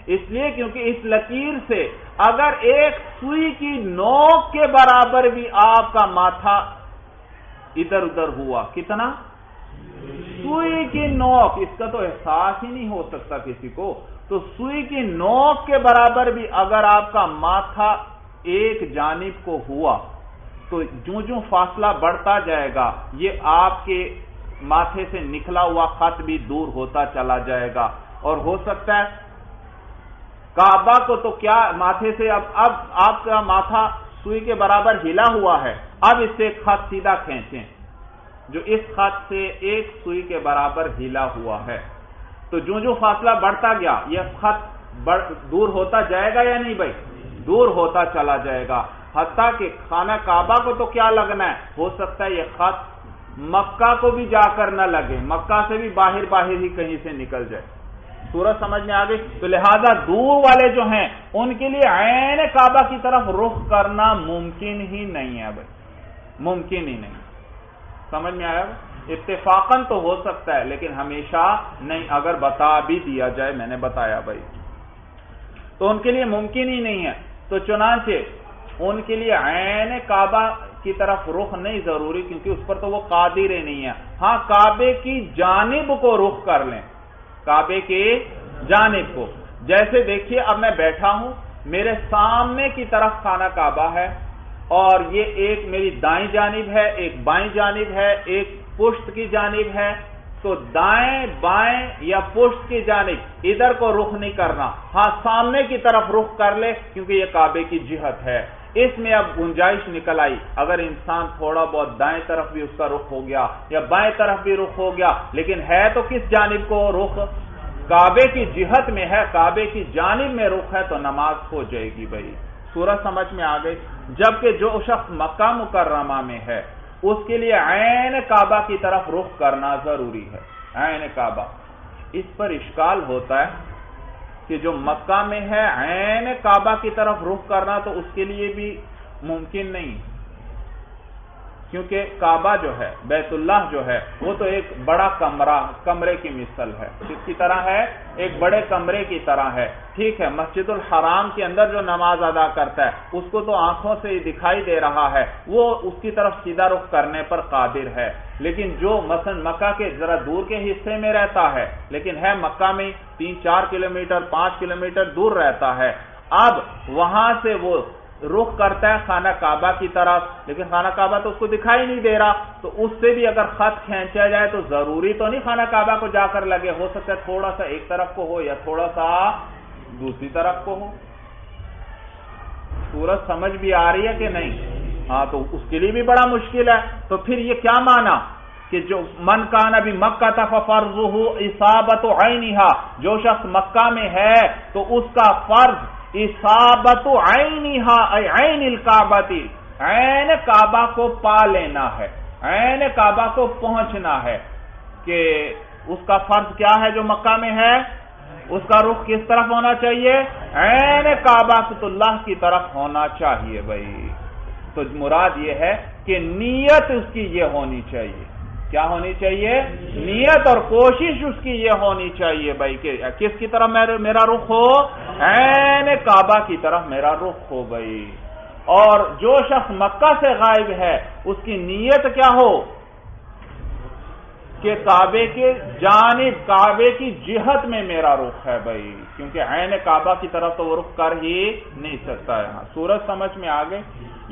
Speaker 1: اس لیے کیونکہ اس لکیر سے اگر ایک سوئی کی نوک کے برابر بھی آپ کا ماتھا ادھر ادھر ہوا، کتنا؟ سوئی کی نوک، اس کا تو احساس ہی نہیں ہو سکتا کسی کو، تو سوئی کی نوک کے برابر بھی اگر آپ کا ماتھا ایک جانب کو ہوا، تو جو فاصلہ بڑھتا جائے گا، یہ آپ کے ماتھے سے نکلا ہوا خط بھی دور ہوتا چلا جائے گا، اور ہو سکتا ہے کعبہ کو تو کیا ماتھے سے اب آپ کا ماتھا سوئی کے برابر ہلا ہوا ہے، اب اس سے ایک خط سیدھا کھینچیں جو اس خط سے ایک سوئی کے برابر ہلا ہوا ہے، تو جو فاصلہ بڑھتا گیا یہ خط دور ہوتا جائے گا یا نہیں بھائی؟ دور ہوتا چلا جائے گا، حتیٰ کہ خانہ کعبہ کو تو کیا لگنا ہے، ہو سکتا ہے یہ خط مکہ کو بھی جا کر نہ لگے، مکہ سے بھی باہر ہی کہیں سے نکل جائے۔ سورج سمجھ میں آ گئی؟ تو لہذا دور والے جو ہیں ان کے لیے عین کعبہ کی طرف رخ کرنا ممکن ہی نہیں ہے بھائی، ممکن ہی نہیں۔ سمجھ میں آیا؟ اتفاقاً تو ہو سکتا ہے لیکن ہمیشہ نہیں، اگر بتا بھی دیا جائے، میں نے بتایا بھائی، تو ان کے لیے ممکن ہی نہیں ہے، تو چنانچہ ان کے لیے عین کعبہ کی طرف رخ نہیں ضروری، کیونکہ اس پر تو وہ قادر ہی نہیں ہے۔ ہاں کعبے کی جانب کو رخ کر لیں، کعبے کی جانب کو، جیسے دیکھیے اب میں بیٹھا ہوں، میرے سامنے کی طرف خانہ کعبہ ہے، اور یہ ایک میری دائیں جانب ہے، ایک بائیں جانب ہے، ایک پشت کی جانب ہے، تو دائیں بائیں یا پشت کی جانب ادھر کو رخ نہیں کرنا، ہاں سامنے کی طرف رخ کر لے کیونکہ یہ کعبے کی جہت ہے۔ اس میں اب گنجائش نکل آئی، اگر انسان تھوڑا بہت دائیں طرف بھی اس کا رخ ہو گیا یا بائیں طرف بھی رخ ہو گیا، لیکن ہے تو کس جانب کو رخ؟ کعبے کی جہت میں ہے، کعبے کی جانب میں رخ ہے، تو نماز ہو جائے گی بھائی۔ سورج سمجھ میں آ گئی؟ جبکہ جو شخص مکہ مکرمہ میں ہے اس کے لیے عین کعبہ کی طرف رخ کرنا ضروری ہے، عین کعبہ۔ اس پر اشکال ہوتا ہے کہ جو مکہ میں ہے عین کعبہ کی طرف رخ کرنا تو اس کے لیے بھی ممکن نہیں، کیونکہ کعبہ جو ہے، بیت اللہ جو ہے، وہ تو ایک بڑا کمرے کی مثل ہے، کس کی طرح ہے؟ ایک بڑے کمرے کی طرح ہے، ٹھیک ہے۔ مسجد الحرام کے اندر جو نماز ادا کرتا ہے اس کو تو آنکھوں سے ہی دکھائی دے رہا ہے، وہ اس کی طرف سیدھا رخ کرنے پر قادر ہے، لیکن جو مثلا مکہ کے ذرا دور کے حصے میں رہتا ہے لیکن ہے مکہ میں 3-4 کلومیٹر 5 کلومیٹر دور رہتا ہے، اب وہاں سے وہ رخ کرتا ہے خانہ کعبہ کی طرف، لیکن خانہ کعبہ تو اس کو دکھائی نہیں دے رہا، تو اس سے بھی اگر خط کھینچا جائے تو ضروری تو نہیں خانہ کعبہ کو جا کر لگے، ہو سکتا ہے تھوڑا سا ایک طرف کو ہو یا تھوڑا سا دوسری طرف کو ہو۔ سورج سمجھ بھی آ رہی ہے کہ نہیں؟ ہاں، تو اس کے لیے بھی بڑا مشکل ہے، تو پھر یہ کیا مانا کہ جو من کان بھی مکہ تھا ففرضہ اصابت عینہا، جو شخص مکہ میں ہے تو اس کا فرض اصابت عینہا عین الکعبۃ، عین کعبہ کو پا لینا ہے، عین کعبہ کو پہنچنا ہے۔ کہ اس کا فرض کیا ہے جو مکہ میں ہے؟ اس کا رخ کس طرف ہونا چاہیے؟ عین کعبہ اللہ کی طرف ہونا چاہیے بھائی۔ تو مراد یہ ہے کہ نیت اس کی یہ ہونی چاہیے، کیا ہونی چاہیے؟ نیت اور کوشش اس کی یہ ہونی چاہیے بھائی کہ کس کی طرف میرا رخ ہو؟ عین کعبہ کی طرف میرا رخ ہو بھائی۔ اور جو شخص مکہ سے غائب ہے اس کی نیت کیا ہو؟ کہ کعبے کے جانب، کعبے کی جہت میں میرا رخ ہے بھائی، کیونکہ عین کعبہ کی طرف تو وہ رخ کر ہی نہیں سکتا ہے۔ سورج سمجھ میں آ گئی؟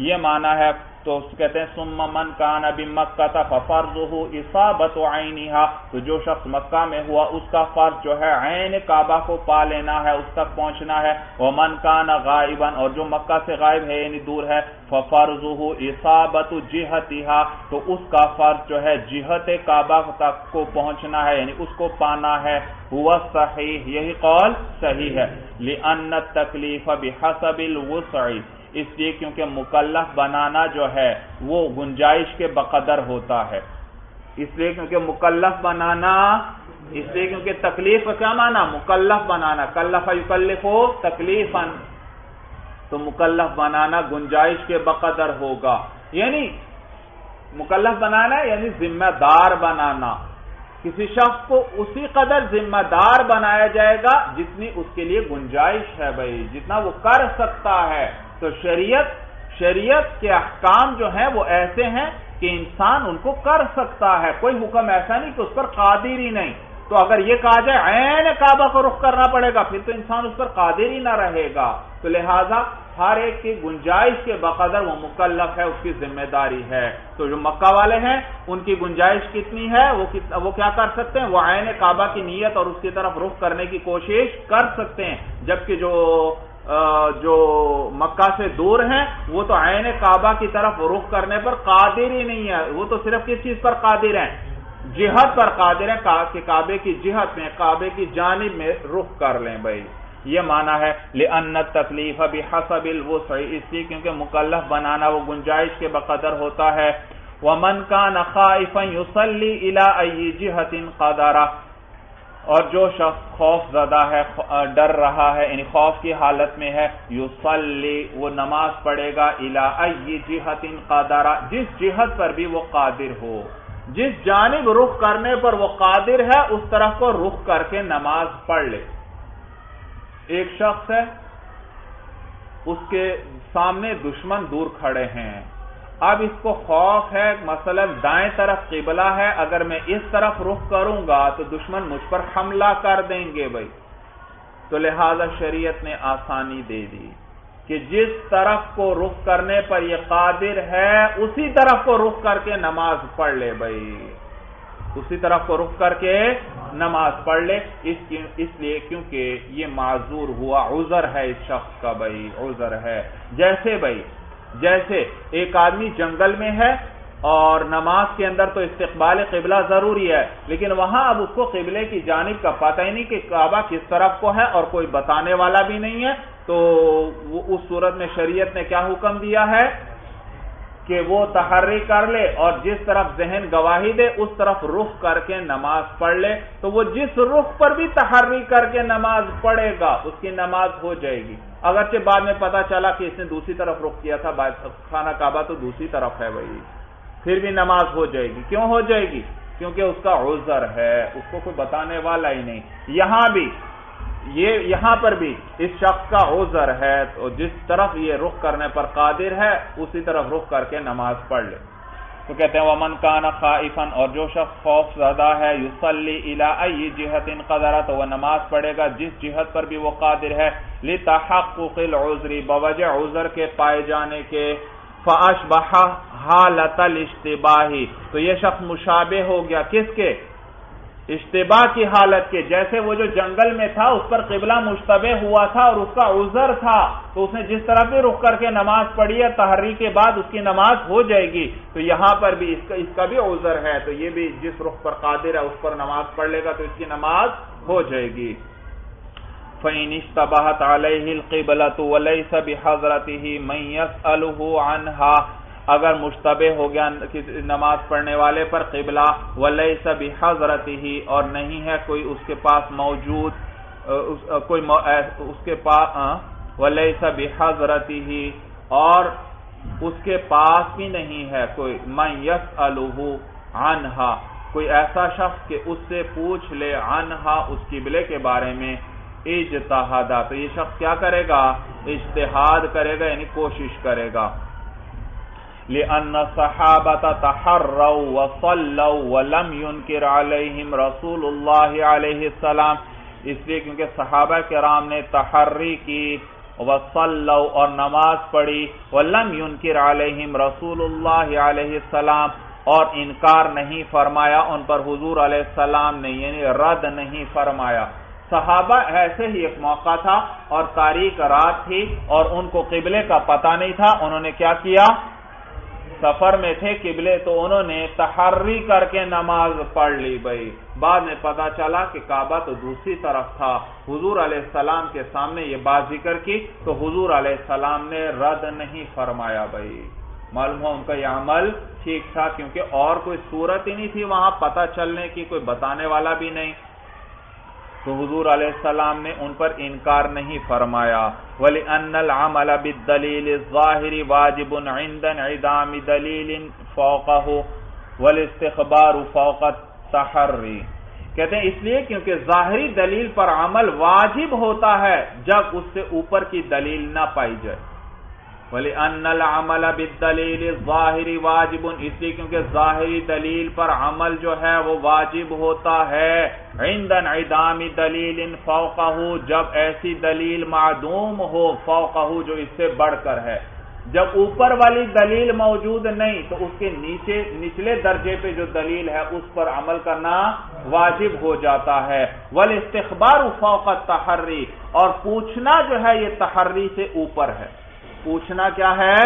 Speaker 1: یہ معنی ہے۔ تو کہتے ہیں ثم من کان بمکہ ففرضہ اصابت عینہا، تو جو شخص مکہ میں ہوا اس کا فرض جو ہے عین کعبہ کو پا لینا ہے، اس تک پہنچنا ہے۔ ومن کان غائبا، اور جو مکہ سے غائب ہے یعنی دور ہے، ففرضہ اصابت جہتہا، تو اس کا فرض جو ہے جہت کعبہ تک کو پہنچنا ہے یعنی اس کو پانا ہے۔ ہوا صحیح، یہی قول صحیح ہے۔ لأن التکلیف بحسب الوسع، اس لیے کیونکہ مکلف بنانا جو ہے وہ گنجائش کے بقدر ہوتا ہے، اس لیے کیونکہ مکلف بنانا، اس لیے کیونکہ تکلیف کا کیا معنی؟ مکلف بنانا، کلف یکلف تکلیفا، تو مکلف بنانا گنجائش کے بقدر ہوگا، یعنی مکلف بنانا یعنی ذمہ دار بنانا، کسی شخص کو اسی قدر ذمہ دار بنایا جائے گا جتنی اس کے لیے گنجائش ہے بھائی، جتنا وہ کر سکتا ہے۔ تو شریعت کے احکام جو ہیں وہ ایسے ہیں کہ انسان ان کو کر سکتا ہے، کوئی حکم ایسا نہیں کہ اس پر قادر ہی نہیں۔ تو اگر یہ کہا جائے عین کعبہ کو رخ کرنا پڑے گا پھر تو انسان اس پر قادر ہی نہ رہے گا۔ تو لہٰذا ہر ایک کی گنجائش کے بقدر وہ مکلف ہے، اس کی ذمہ داری ہے۔ تو جو مکہ والے ہیں ان کی گنجائش کتنی ہے؟ وہ کیا کر سکتے ہیں؟ وہ عین کعبہ کی نیت اور اس کی طرف رخ کرنے کی کوشش کر سکتے ہیں، جبکہ جو مکہ سے دور ہیں وہ تو عین کعبہ کی طرف رخ کرنے پر قادر ہی نہیں ہے، وہ تو صرف کس چیز پر قادر ہیں؟ جہت پر قادر ہیں کہ کعبے کی جہت میں، کعبے کی جانب میں رخ کر لیں بھائی۔ یہ معنی ہے لأن التکلیف بحسب الوسع، اس لیے کیونکہ مکلف بنانا وہ گنجائش کے بقدر ہوتا ہے۔ ومن کان خائفا یصلی الی ای جہۃ قدر، اور جو شخص خوف زدہ ہے، ڈر رہا ہے یعنی خوف کی حالت میں ہے، یصلی، وہ نماز پڑھے گا، الی ای جہۃ قدر، جس جہت پر بھی وہ قادر ہو، جس جانب رخ کرنے پر وہ قادر ہے اس طرف کو رخ کر کے نماز پڑھ لے۔ ایک شخص ہے، اس کے سامنے دشمن دور کھڑے ہیں، اب اس کو خوف ہے مثلا دائیں طرف قبلہ ہے، اگر میں اس طرف رخ کروں گا تو دشمن مجھ پر حملہ کر دیں گے بھائی، تو لہذا شریعت نے آسانی دے دی کہ جس طرف کو رخ کرنے پر یہ قادر ہے اسی طرف کو رخ کر کے نماز پڑھ لے بھائی، اسی طرف کو رخ کر کے نماز پڑھ لے، اس لیے کیونکہ یہ معذور ہوا، عذر ہے اس شخص کا بھائی، عذر ہے۔ جیسے ایک آدمی جنگل میں ہے اور نماز کے اندر تو استقبال قبلہ ضروری ہے، لیکن وہاں اب اس کو قبلے کی جانب کا پتہ ہی نہیں کہ کعبہ کس طرف کو ہے اور کوئی بتانے والا بھی نہیں ہے، تو اس صورت میں شریعت نے کیا حکم دیا ہے کہ وہ تحری کر لے اور جس طرف ذہن گواہی دے اس طرف رخ کر کے نماز پڑھ لے، تو وہ جس رخ پر بھی تحری کر کے نماز پڑھے گا اس کی نماز ہو جائے گی، اگرچہ بعد میں پتا چلا کہ اس نے دوسری طرف رخ کیا تھا، خانہ کعبہ تو دوسری طرف ہے بھائی، پھر بھی نماز ہو جائے گی۔ کیوں ہو جائے گی؟ کیونکہ اس کا عذر ہے، اس کو کوئی بتانے والا ہی نہیں۔ یہاں پر بھی اس شخص کا عذر ہے، تو جس طرف یہ رخ کرنے پر قادر ہے اسی طرف رخ کر کے نماز پڑھ لے۔ تو کہتے ہیں ومن کان خائفا، اور جو شخص خوف زدہ ہے، یصلی الی ای جہۃ قدر، تو وہ نماز پڑھے گا جس جہت پر بھی وہ قادر ہے، لتحقق العذر، بوجہ عذر کے پائے جانے کے، فاشبہ حالت الاشتباہ، تو یہ شخص مشابہ ہو گیا کس کے؟ اشتباہ کی حالت کے، جیسے وہ جو جنگل میں تھا اس پر قبلہ مشتبہ ہوا تھا اور اس کا عذر تھا، تو اس نے جس طرح بھی رخ کر کے نماز پڑھی ہے تحری کے بعد اس کی نماز ہو جائے گی، تو یہاں پر بھی اس کا بھی عذر ہے، تو یہ بھی جس رخ پر قادر ہے اس پر نماز پڑھ لے گا تو اس کی نماز ہو جائے گی۔ فَإِنِ اشْتَبَهَتْ عَلَيْهِ الْقِبْلَةُ وَلَيْسَ بِحَضْرَتِهِ مَنْ يَسْأَلُهُ عَنْهَا، اگر مشتبہ ہو گیا نماز پڑھنے والے پر قبلہ، وَلَيْسَ بِحَضْرَتِهِ، اور نہیں ہے کوئی اس کے پاس موجود، اس کے پاس وَلَيْسَ بِحَضْرَتِهِ، اور اس کے پاس بھی نہیں ہے کوئی مَنْ يَسْأَلُهُ عَنْهَا، کوئی ایسا شخص کہ اس سے پوچھ لے عنہا اس قبلے کے بارے میں، اجتہادا، تو یہ شخص کیا کرے گا؟ اجتہاد کرے گا، یعنی کوشش کرے گا۔ لِأَنَّ الصَّحَابَةَ تَحَرَّوْا وَصَلَّوْا وَلَمْ يُنْكِرْ عَلَيْهِمْ رَسُولُ اللَّهِ عَلَيْهِ السَّلَامِ، اس لیے کیونکہ صحابہ کرام نے تحری کی، وَصَلَّوْا، اور نماز پڑھی، وَلَمْ يُنْكِرْ عَلَيْهِمْ رَسُولُ اللَّهِ عَلَيْهِ السَّلَامِ، اور انکار نہیں فرمایا ان پر حضور علیہ السلام نے، یعنی رد نہیں فرمایا۔ صحابہ ایسے ہی ایک موقع تھا اور تاریک رات تھی اور ان کو قبلے کا پتہ نہیں تھا، انہوں نے کیا کیا؟ سفر میں تھے قبلے، تو انہوں نے تحری کر کے نماز پڑھ لی بھائی، بعد میں پتا چلا کہ کعبہ تو دوسری طرف تھا، حضور علیہ السلام کے سامنے یہ بات ذکر کی تو حضور علیہ السلام نے رد نہیں فرمایا بھائی، معلوم ہو ان کا یہ عمل ٹھیک تھا، کیونکہ اور کوئی صورت ہی نہیں تھی وہاں پتہ چلنے کی، کوئی بتانے والا بھی نہیں، تو حضور علیہ السلام نے ان پر انکار نہیں فرمایا۔ وَلِأَنَّ الْعَمَلَ بِالدَّلِيلِ الظَّاهِرِ وَاجِبٌ عِنْدَ انْعِدَامِ دَلِيلٍ فَوْقَهُ وَالِاسْتِخْبَارُ فَوْقَ التَّحَرِّ، کہتے ہیں اس لیے کیونکہ ظاہری دلیل پر عمل واجب ہوتا ہے جب اس سے اوپر کی دلیل نہ پائی جائے۔ وَلِأَنَّ الْعَمَلَ بِالدَّلِيلِ الظَّاهِرِ وَاجِبٌ، اس لیے کیونکہ ظاہری دلیل پر عمل جو ہے وہ واجب ہوتا ہے، عند انعدام دلیل فوقہ، جب ایسی دلیل معدوم ہو، فوقہ جو اس سے بڑھ کر ہے، جب اوپر والی دلیل موجود نہیں تو اس کے نچلے درجے پہ جو دلیل ہے اس پر عمل کرنا واجب ہو جاتا ہے۔ والاستخبار فوق التحری، اور پوچھنا جو ہے یہ تحری سے اوپر ہے۔ پوچھنا کیا ہے؟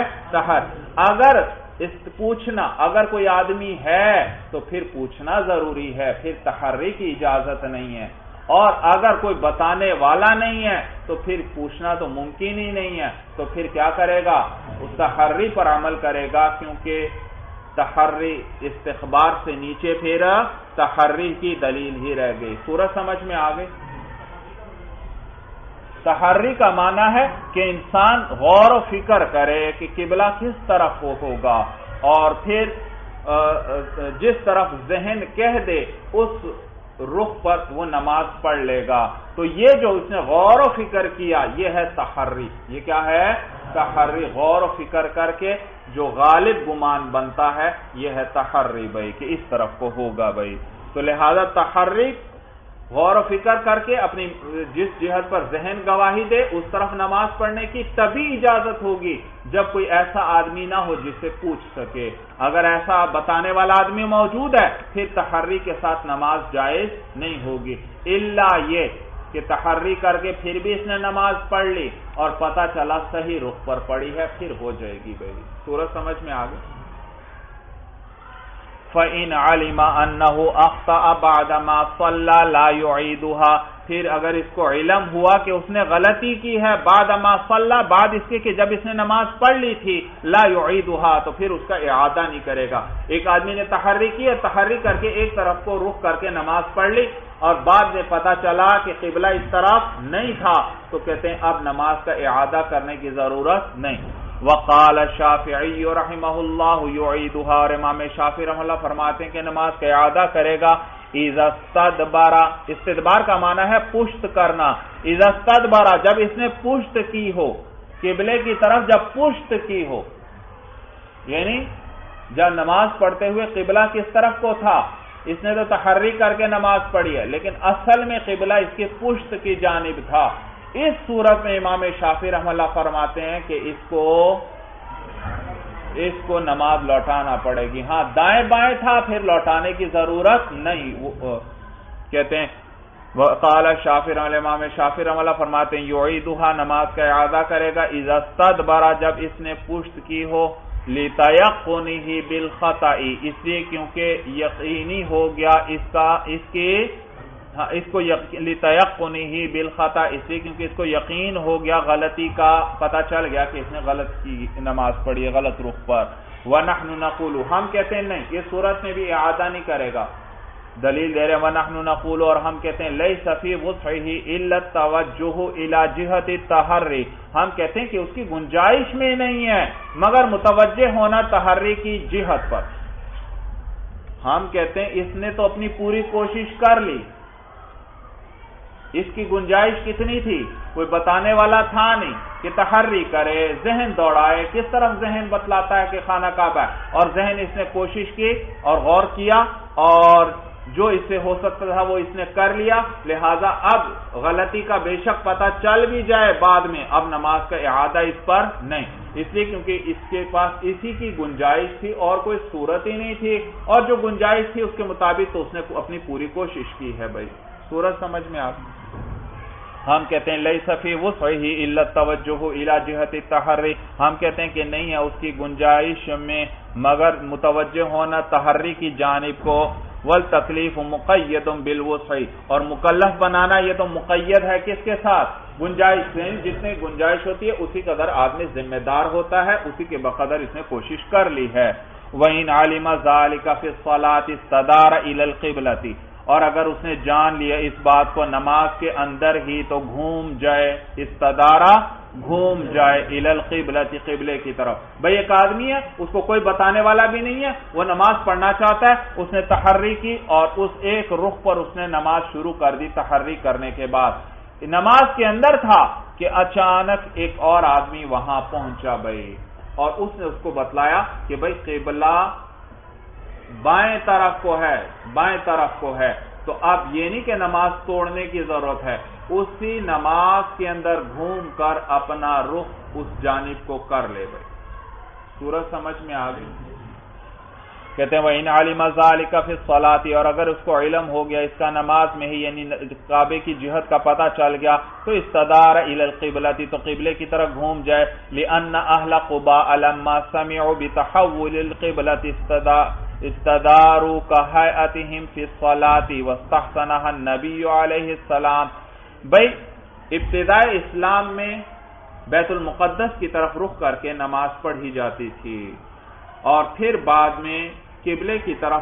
Speaker 1: اگر کوئی آدمی ہے تو پھر پوچھنا ضروری ہے، پھر تحری کی اجازت نہیں ہے، اور اگر کوئی بتانے والا نہیں ہے تو پھر پوچھنا تو ممکن ہی نہیں ہے، تو پھر کیا کرے گا؟ اس تحری پر عمل کرے گا، کیونکہ تحری استخبار سے نیچے پھر تحری کی دلیل ہی رہ گئی۔ سورج سمجھ میں آ گئی؟ تحری کا معنی ہے کہ انسان غور و فکر کرے کہ قبلہ کس طرف ہوگا، اور پھر جس طرف ذہن کہہ دے اس رخ پر وہ نماز پڑھ لے گا، تو یہ جو اس نے غور و فکر کیا یہ ہے تحری۔ یہ کیا ہے؟ تحری، غور و فکر کر کے جو غالب گمان بنتا ہے یہ ہے تحری بھائی، کہ اس طرف کو ہوگا بھائی، تو لہذا تحری غور و فکر کر کے اپنی جس جہت پر ذہن گواہی دے اس طرف نماز پڑھنے کی تبھی اجازت ہوگی جب کوئی ایسا آدمی نہ ہو جس سے پوچھ سکے۔ اگر ایسا بتانے والا آدمی موجود ہے پھر تحری کے ساتھ نماز جائز نہیں ہوگی، الا یہ کہ تحری کر کے پھر بھی اس نے نماز پڑھ لی اور پتہ چلا صحیح رخ پر پڑی ہے، پھر ہو جائے گی بھائی۔ سورج سمجھ میں آ گئی؟ فَإِنْ عَلِمَ أَنَّهُ أَخْطَأَ بَعْدَ مَا صَلَّى لَا يُعِيدُهَا، پھر اگر اس کو علم ہوا کہ اس نے غلطی کی ہے بعد ما صلی، بعد اس کے کہ جب اس نے نماز پڑھ لی تھی، لا يعيدها، تو پھر اس کا اعادہ نہیں کرے گا۔ ایک آدمی نے تحری کی ہے، تحری کر کے ایک طرف کو رخ کر کے نماز پڑھ لی اور بعد میں پتا چلا کہ قبلہ اس طرف نہیں تھا، تو کہتے ہیں اب نماز کا اعادہ کرنے کی ضرورت نہیں۔ وقال الشافعی رحمہ اللہ یعیدها، اور امام شافعی رحمہ اللہ فرماتے ہیں کہ نماز کا اعادہ کرے گا اذا استدبر، استدبار کا معنی ہے پشت کرنا، اذا استدبر جب اس نے پشت کی ہو، قبلے کی طرف جب پشت کی ہو، یعنی جب نماز پڑھتے ہوئے قبلہ کس طرف کو تھا، اس نے تو تحری کر کے نماز پڑھی ہے لیکن اصل میں قبلہ اس کی پشت کی جانب تھا، اس صورت میں امام شافعی رحمہ اللہ فرماتے ہیں کہ اس کو نماز لوٹانا پڑے گی۔ ہاں دائیں بائیں تھا پھر لوٹانے کی ضرورت نہیں، کہتے ہیں قال شافعی امام شافعی رحمہ اللہ فرماتے ہیں یعیدھا نماز کا اعادہ کرے گا اذا استدبر جب اس نے پشت کی ہو لتیقنہ بالخطأ اس لیے کیونکہ یقینی ہو گیا اس کو لتیقنہ بالخطأ اس لیے کیونکہ اس کو یقین ہو گیا غلطی کا پتہ چل گیا کہ اس نے غلط کی نماز پڑھی ہے غلط رخ پر ونحن نقول ہم کہتے ہیں نہیں اس صورت میں بھی اعادہ نہیں کرے گا دلیل دے رہے ہیں ونحن نقول اور ہم کہتے ہیں لیس فی وسعہ الا التوجہ الی جہۃ التحری ہم کہتے ہیں کہ اس کی گنجائش میں نہیں ہے مگر متوجہ ہونا تحری کی جہت پر ہم کہتے ہیں اس نے تو اپنی پوری کوشش کر لی اس کی گنجائش کتنی تھی کوئی بتانے والا تھا نہیں کہ تحری کرے ذہن دوڑائے کس طرف ذہن بتلاتا ہے کہ خانہ کعبہ ہے اور ذہن اس نے کوشش کی اور غور کیا اور جو اس سے ہو سکتا تھا وہ اس نے کر لیا لہذا اب غلطی کا بے شک پتہ چل بھی جائے بعد میں اب نماز کا اعادہ اس پر نہیں اس لیے کیونکہ اس کے پاس اسی کی گنجائش تھی اور کوئی صورت ہی نہیں تھی اور جو گنجائش تھی اس کے مطابق تو اس نے اپنی پوری کوشش کی ہے بھائی صورت سمجھ میں آپ ہم کہتے ہیں لیس فی وسعہ الا التوجہ الی جہۃ التحری ہم کہتے ہیں کہ نہیں ہے اس کی گنجائش میں مگر متوجہ ہونا تحری کی جانب کو والتکلیف مقید بالوسع اور مکلف بنانا یہ تو مقید ہے کس کے ساتھ گنجائش سے جتنی گنجائش ہوتی ہے اسی قدر آدمی ذمہ دار ہوتا ہے اسی کے بقدر اس نے کوشش کر لی ہے وَإِنْ عَلِمَ ذَلِكَ فِي الصَّلَاةِ اسْتَدَارَ إِلَى الْقِبْلَةِ اور اگر اس نے جان لیا اس بات کو نماز کے اندر ہی تو گھوم جائے استدارہ گھوم جائے الی القبلۃ قبلے کی طرف بھئی ایک آدمی ہے اس کو کوئی بتانے والا بھی نہیں ہے وہ نماز پڑھنا چاہتا ہے اس نے تحری کی اور اس ایک رخ پر اس نے نماز شروع کر دی تحری کرنے کے بعد نماز کے اندر تھا کہ اچانک ایک اور آدمی وہاں پہنچا بھئی اور اس نے اس کو بتلایا کہ بھئی قبلہ بائیں طرف کو ہے تو اب یہ نہیں کہ نماز توڑنے کی ضرورت ہے اسی نماز کے اندر گھوم کر اپنا رخ اس جانب کو کر لے بھائی صورت سمجھ میں آ گئی کہتے ہیں وَإِنْ عَلِمَ ذَلِكَ فِي الصَّلَاةِ اور اگر اس کو علم ہو گیا اس کا نماز میں ہی یعنی کعبے کی جہت کا پتہ چل گیا تو استدار إِلَى الْقِبْلَةِ تو قبلے کی طرف گھوم جائے لِأَنَّ أَهْلَ قُبَاءَ لَمَّا سَمِعُوا بِتَحَوُّلِ الْقِبْلَةِ استداروا كهيئتهم في الصلاة واستحسنها النبي علیہ السلام بھئی ابتداء اسلام میں بیت المقدس کی طرف رخ کر کے نماز پڑھی جاتی تھی اور پھر بعد میں قبلے کی طرف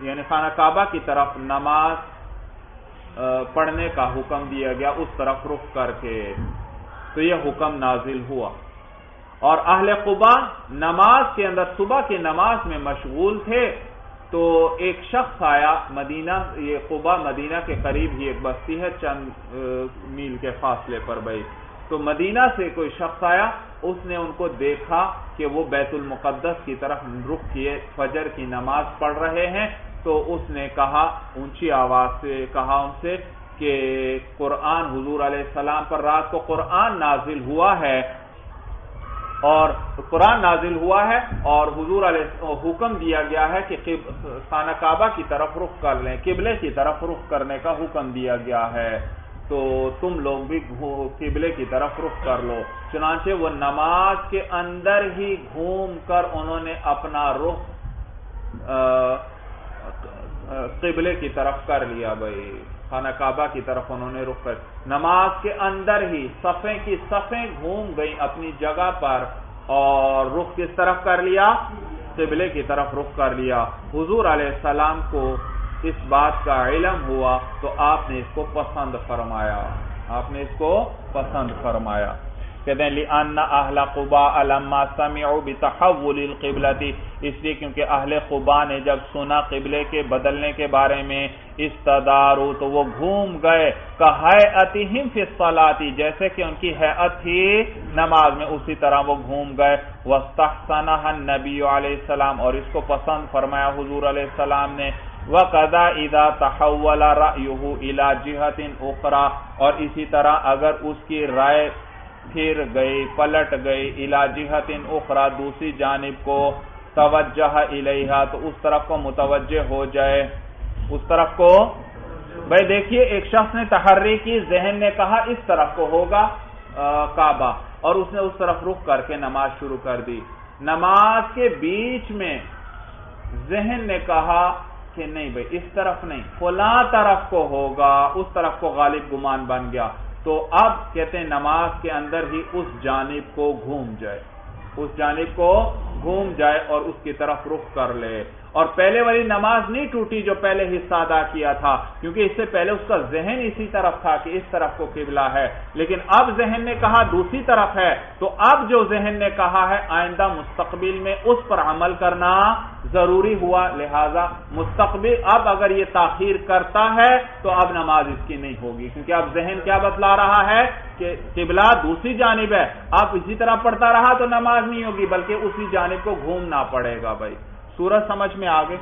Speaker 1: یعنی خانہ کعبہ کی طرف نماز پڑھنے کا حکم دیا گیا اس طرف رخ کر کے تو یہ حکم نازل ہوا اور اہل قباء نماز کے اندر صبح کی نماز میں مشغول تھے تو ایک شخص آیا مدینہ یہ قباء مدینہ کے قریب ہی ایک بستی ہے چند میل کے فاصلے پر بھائی تو مدینہ سے کوئی شخص آیا اس نے ان کو دیکھا کہ وہ بیت المقدس کی طرف رخ کیے فجر کی نماز پڑھ رہے ہیں تو اس نے کہا اونچی آواز سے کہا ان سے کہ قرآن حضور علیہ السلام پر رات کو قرآن نازل ہوا ہے اور قرآن نازل ہوا ہے اور حضور علیہ حکم دیا گیا ہے کہ خانہ کعبہ کی طرف رخ کر لیں قبلے کی طرف رخ کرنے کا حکم دیا گیا ہے تو تم لوگ بھی قبلے کی طرف رخ کر لو چنانچہ وہ نماز کے اندر ہی گھوم کر انہوں نے اپنا رخ قبلے کی طرف کر لیا بھائی خانہ کعبہ کی طرف انہوں نے رخ کر نماز کے اندر ہی صفیں کی صفیں گھوم گئی اپنی جگہ پر اور رخ کس طرف کر لیا قبلے کی طرف رخ کر لیا حضور علیہ السلام کو اس بات کا علم ہوا تو آپ نے اس کو پسند فرمایا کہتے ہیں لِأَنَّ أَهْلَ قُبَاءَ لَمَّا سَمِعُوا بِتَحَوُّلِ الْقِبْلَةِ اس لیے کیونکہ اہل قباء نے جب سنا قبلے کے بدلنے کے بارے میں استداروا تو وہ گھوم گئے كَهَيْئَتِهِمْ فِي الصَّلَاةِ جیسے کہ ان کی ہیئت تھی نماز میں اسی طرح وہ گھوم گئے وَاسْتَحْسَنَهَا النَّبِيُّ علیہ السلام اور اس کو پسند فرمایا حضور علیہ السلام نے وَقَذَا إِذَا تَحَوَّلَ رَأْيُهُ إِلَى جِهَةٍ أُخْرَى اور اسی طرح اگر اس کی رائے پھر گئی پلٹ گئی الی جہت اخرى دوسری جانب کو توجہ الیہا تو اس طرف کو متوجہ ہو جائے اس طرف کو بھائی دیکھیے ایک شخص نے تحری کی، ذہن نے کہا اس طرف کو ہوگا کعبہ، اور اس نے اس طرف رخ کر کے نماز شروع کر دی۔ نماز کے بیچ میں ذہن نے کہا کہ نہیں بھئی اس طرف نہیں، فلاں طرف کو ہوگا، اس طرف کو غالب گمان بن گیا، تو اب کہتے ہیں نماز کے اندر ہی اس جانب کو گھوم جائے، اس جانب کو گھوم جائے اور اس کی طرف رخ کر لے۔ اور پہلے والی نماز نہیں ٹوٹی جو پہلے حصہ ادا کیا تھا، کیونکہ اس سے پہلے اس کا ذہن اسی طرف تھا کہ اس طرف کو قبلہ ہے، لیکن اب ذہن نے کہا دوسری طرف ہے، تو اب جو ذہن نے کہا ہے آئندہ مستقبل میں اس پر عمل کرنا ضروری ہوا، لہذا مستقبل اب اگر یہ تاخیر کرتا ہے تو اب نماز اس کی نہیں ہوگی، کیونکہ اب ذہن کیا بتلا رہا ہے کہ قبلہ دوسری جانب ہے، اب اسی طرح پڑھتا رہا تو نماز نہیں ہوگی بلکہ اسی جانب کو گھومنا پڑے گا۔ بھائی سورج سمجھ میں آگے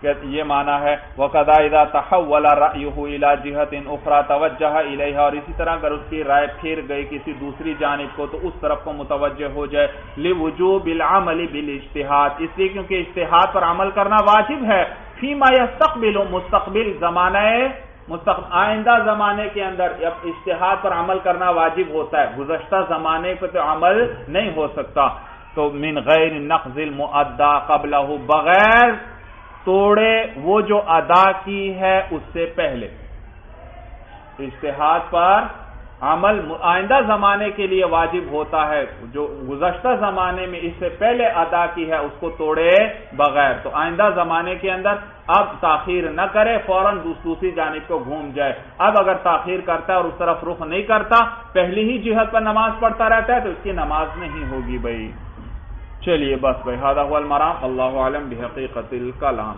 Speaker 1: یہ معنی ہے وَقَضَا إِذَا تَحَوَّلَ رَأْيُهُ إِلَى جِهَةٍ أُخْرَى تَوَجَّهَ إِلَيْهَا، اور اسی طرح اگر اس کی رائے پھر گئی کسی دوسری جانب کو تو اس طرف کو متوجہ ہو جائے، لِوُجُوبِ الْعَمَلِ بِالْاجْتِهَادِ، اس لیے کیونکہ اجتہاد پر عمل کرنا واجب ہے، فِيمَا يَسْتَقْبِلُ مستقبل زمانہ آئندہ زمانے کے اندر اجتہاد پر عمل کرنا واجب ہوتا ہے، گزشتہ زمانے پر تو عمل نہیں ہو سکتا۔ تو من غیر نقض المؤدى قبلہ، بغیر توڑے وہ جو ادا کی ہے اس سے پہلے، اجتہاد پر عمل آئندہ زمانے کے لیے واجب ہوتا ہے، جو گزشتہ زمانے میں اس سے پہلے ادا کی ہے اس کو توڑے بغیر، تو آئندہ زمانے کے اندر اب تاخیر نہ کرے، فوراً دوسری جانب کو گھوم جائے۔ اب اگر تاخیر کرتا ہے اور اس طرف رخ نہیں کرتا، پہلی ہی جہت پر نماز پڑھتا رہتا ہے تو اس کی نماز نہیں ہوگی۔ بھائی چلیے بس بھائی، ھذا ھو المرام، اللہ اعلم بحقیقت الکلام۔